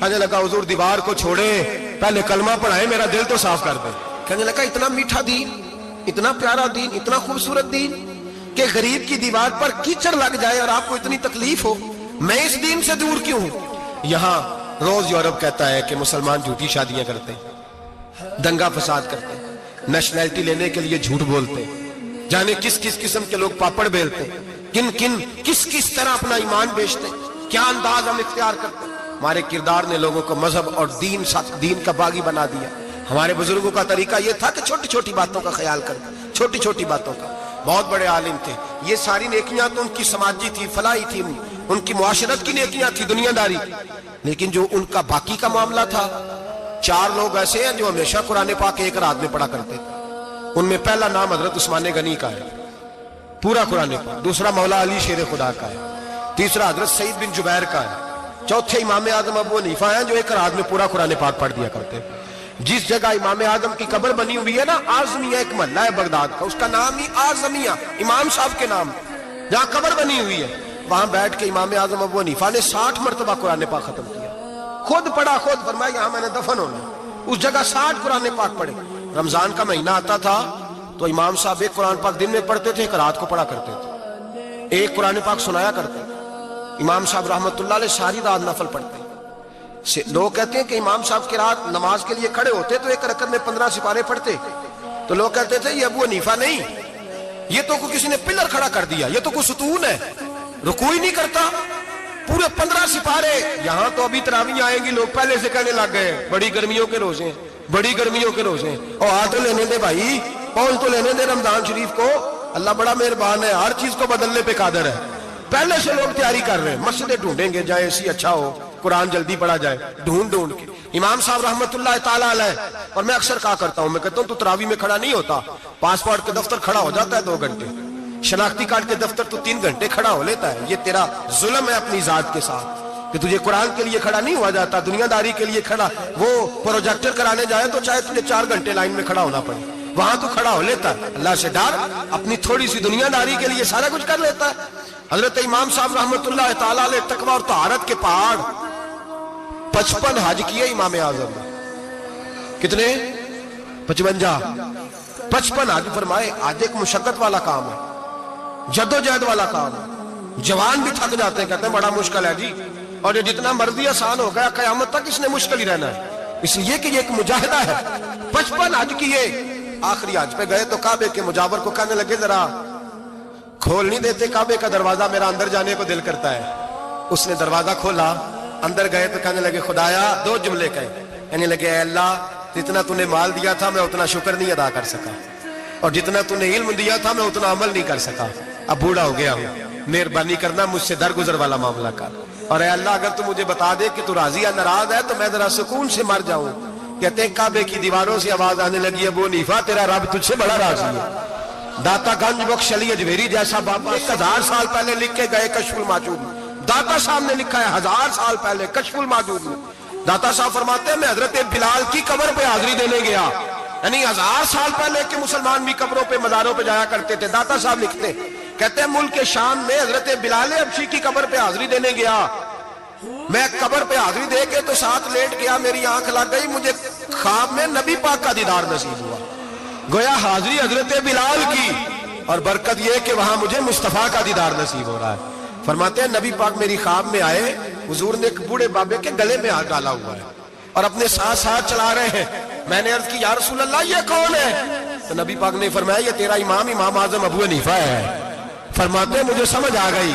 کہنے لگا حضور دیوار کو چھوڑے, پہلے کلمہ پڑھائے, میرا دل تو صاف کر دے. کہنے لگا اتنا میٹھا دین, اتنا پیارا دین, اتنا خوبصورت دین کہ غریب کی دیوار پر کیچڑ لگ جائے اور آپ کو اتنی تکلیف ہو, میں اس دین سے دور کیوں ہوں. یہاں روز یورپ کہتا ہے کہ مسلمان جھوٹی شادیاں کرتے ہیں, دنگا فساد کرتے ہیں, نیشنلٹی لینے کے لیے جھوٹ بولتے ہیں, جانے کس کس قسم کے لوگ پاپڑ بیلتے ہیں, کس کس طرح اپنا ایمان بیچتے ہیں, کیا انداز ہم اختیار کرتے ہیں. ہمارے کردار نے لوگوں کو مذہب اور دین کا باغی بنا دیا. ہمارے بزرگوں کا طریقہ یہ تھا کہ چھوٹی چھوٹی باتوں کا خیال کرتے, چھوٹی چھوٹی باتوں کا. بہت بڑے عالم تھے, یہ ساری نیکیاں تو ان کی سماجی تھی, فلاحی تھی, ان کی معاشرت کی نیکیاں تھی, دنیا داری. لیکن جو ان کا باقی کا معاملہ تھا, 4 لوگ ایسے ہیں جو ہمیشہ قرآن پاک ایک رات میں پڑھا کرتے تھے. ان میں پہلا نام حضرت عثمان غنی کا ہے, پورا قرآن پاک. دوسرا مولا علی شیر خدا کا ہے. تیسرا حضرت سعید بن جبیر کا ہے. چوتھے امام اعظم ابو حنیفہ ہیں جو ایک رات میں پورا قرآن پاک پڑھ دیا کرتے. جس جگہ امام اعظم کی قبر بنی ہوئی ہے نا, اعظمیہ ایک محلہ ہے بغداد کا, اس کا نام ہی اعظمیہ, امام صاحب کے نام, جہاں قبر بنی ہوئی ہے, وہاں بیٹھ کے امام اعظم ابو حنیفہ نے 60 مرتبہ قرآن پاک ختم کیا. خود پڑھا, خود فرمایا یہاں میں نے دفن ہونا. اس جگہ 60 قرآن پاک پڑھے. رمضان کا مہینہ آتا تھا تو امام صاحب ایک قرآن پاک دن میں پڑھتے تھے, ایک رات کو پڑھا کرتے تھے, ایک قرآن پاک سنایا کرتے. امام صاحب رحمت اللہ علیہ ساری رات نفل پڑھتے. لوگ کہتے ہیں کہ امام صاحب کی رات نماز کے لیے کھڑے ہوتے تو ایک رکعت میں 15 سپارے پڑھتے. تو لوگ کہتے تھے یہ ابو حنیفہ نہیں, یہ تو کسی نے پلر کھڑا کر دیا, یہ تو کوئی ستون ہے, رکوع ہی نہیں کرتا, پورے 15 سپارے. یہاں تو ابھی تراویح آئیں گی, لوگ پہلے سے کہنے لگ گئے بڑی گرمیوں کے روزے, بڑی گرمیوں کے روزے. اور آ تو لینے دے بھائی, پہنچ تو لینے دے رمضان شریف کو. اللہ بڑا مہربان ہے, ہر چیز کو بدلنے پہ قادر ہے. پہلے سے لوگ تیاری کر رہے ہیں, مسجدیں ڈھونڈیں گے جائے اسی اچھا ہو, قرآن جلدی پڑھا جائے, ڈھونڈ کے. امام صاحب رحمت اللہ تعالیٰ علیہ, اور میں اکثر کہا کرتا ہوں, میں کہتا ہوں تو تراویح میں کھڑا نہیں ہوتا, پاسپورٹ کے دفتر کھڑا ہو جاتا ہے 2 گھنٹے, شناختی کارڈ کے دفتر تو 3 گھنٹے کھڑا ہو لیتا ہے. یہ تیرا ظلم ہے اپنی ذات کے ساتھ کہ تجھے قرآن کے لیے کھڑا نہیں ہوا جاتا, دنیا داری کے لیے کھڑا. وہ پروجیکٹر کرانے جائے تو چاہے تجھے 4 گھنٹے لائن میں کھڑا ہونا پڑے, وہاں تو کھڑا ہو لیتا ہے. اللہ سے ڈر, اپنی تھوڑی سی دنیا داری کے لیے سارا کچھ کر لیتا ہے. حضرت امام صاحب رحمت اللہ تعالیٰ علیہ تقویٰ اور طہارت کے پہاڑ 55 حج کیے امام اعظم نے. کتنے؟ 55 حج فرمائے. آج ایک مشقت والا کام ہے, جدوجہد والا کام ہے, جوان بھی تھک جاتے ہیں, کہتے ہیں بڑا مشکل ہے جی, اور یہ جتنا مرضی آسان ہو گیا قیامت تک اس نے مشکل ہی رہنا ہے, اس لیے کہ یہ ایک مجاہدہ ہے. 55 حج کیے. آخری حج پہ گئے تو کعبے کے مجاور کو کہنے لگے ذرا کھول نہیں دیتے کعبے کا دروازہ, میرا اندر جانے کو دل کرتا ہے. اس نے دروازہ کھولا, اندر گئے تو کہنے لگے خدایا, 2 جملے کہے, کہنے لگے اے اللہ جتنا تو نے مال دیا تھا میں اتنا شکر نہیں ادا کر سکا, اور جتنا تو نے علم دیا تھا میں اتنا عمل نہیں کر سکا, اب بوڑھا ہو گیا ہوں, مہربانی کرنا مجھ سے درگزر والا معاملہ کر, اور اے اللہ اگر تو مجھے بتا دے کہ تو راضی یا ناراض ہے تو میں ذرا سکون سے مر جاؤں. کہتے ہیں کعبے کی دیواروں سے آواز آنے لگی, ابو حنیفہ تیرا رب تجھ سے بڑا راضی ہے. داتا گنج بخش علی اجمیری جیسا بابا 1000 سال پہلے لکھ کے گئے کشف الماجود میں, داتا صاحب نے لکھا ہے 1000 سال پہلے کشف الماجود میں. داتا صاحب فرماتے ہیں میں حضرت بلال کی قبر پہ حاضری دینے گیا, یعنی 1000 سال پہلے کے مسلمان بھی قبروں پہ مزاروں پہ جایا کرتے تھے. داتا صاحب لکھتے کہتے ہیں ملک شام میں حضرت بلال حبشی کی قبر پہ حاضری دینے گیا, میں قبر پہ حاضری دے کے تو ساتھ لیٹ گیا, میری آنکھ لگ گئی, مجھے خواب میں نبی پاک کا دیدار نصیب ہوا. گویا حاضری حضرت بلال کی, اور برکت یہ کہ وہاں مجھے مصطفیٰ کا دیدار نصیب ہو رہا ہے. فرماتے ہیں نبی پاک میری خواب میں آئے, حضور نے ایک بوڑھے بابے کے گلے میں ہاتھ ڈالا ہوا ہے اور اپنے ساتھ چلا رہے ہیں. میں نے عرض کی یا رسول اللہ یہ کون ہے؟ تو نبی پاک نے فرمایا یہ تیرا امام اعظم ابو حنیفہ ہے. فرماتے ہیں مجھے سمجھ آ گئی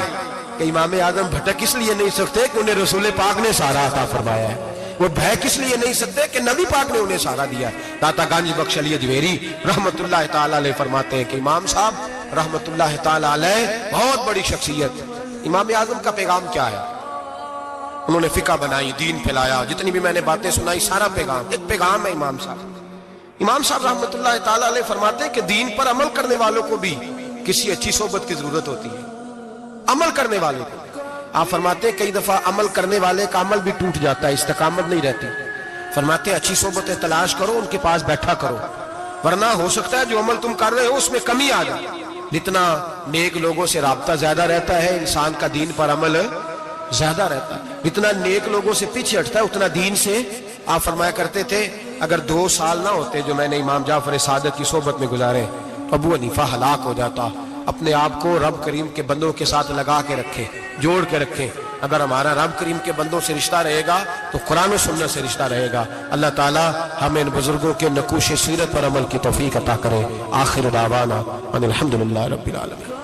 کہ امام اعظم بھٹک اس لیے نہیں سکتے کہ انہیں رسول پاک نے سارا عطا فرمایا ہے, وہ بہک اس لیے نہیں سکتے کہ نبی پاک نے انہیں سارا دیا. داتا گنج بخش علی اجمیری رحمت اللہ تعالی علیہ فرماتے ہیں کہ امام صاحب رحمت اللہ تعالی علیہ بہت بڑی شخصیت. امام اعظم کا پیغام کیا ہے؟ انہوں نے فقہ بنائی, دین پھیلایا, جتنی بھی میں نے باتیں سنائی سارا پیغام, ایک پیغام ہے امام صاحب. امام صاحب رحمت اللہ تعالی علیہ فرماتے ہیں کہ دین پر عمل کرنے والوں کو بھی کسی اچھی صحبت کی ضرورت ہوتی ہے. عمل کرنے والے کو آپ فرماتے ہیں کئی دفعہ عمل کرنے والے کا عمل بھی ٹوٹ جاتا ہے, استقامت نہیں رہتی. فرماتے ہیں اچھی صحبتیں تلاش کرو, ان کے پاس بیٹھا کرو, ورنہ ہو سکتا ہے جو عمل تم کر رہے ہو اس میں کمی آ جائے. جتنا نیک لوگوں سے رابطہ زیادہ رہتا ہے انسان کا دین پر عمل زیادہ رہتا ہے. جتنا نیک لوگوں سے پیچھے ہٹتا ہے اتنا دین سے. آپ فرمایا کرتے تھے اگر 2 سال نہ ہوتے جو میں نے امام جعفر صادق کی صحبت میں گزارے تو ابو حنیفہ ہلاک ہو جاتا. اپنے آپ کو رب کریم کے بندوں کے ساتھ لگا کے رکھیں, جوڑ کے رکھیں. اگر ہمارا رب کریم کے بندوں سے رشتہ رہے گا تو قرآن و سنت سے رشتہ رہے گا. اللہ تعالی ہمیں ان بزرگوں کے نقوش سیرت پر عمل کی توفیق عطا کرے. آخر دعوانا ان الحمدللہ رب العالمین.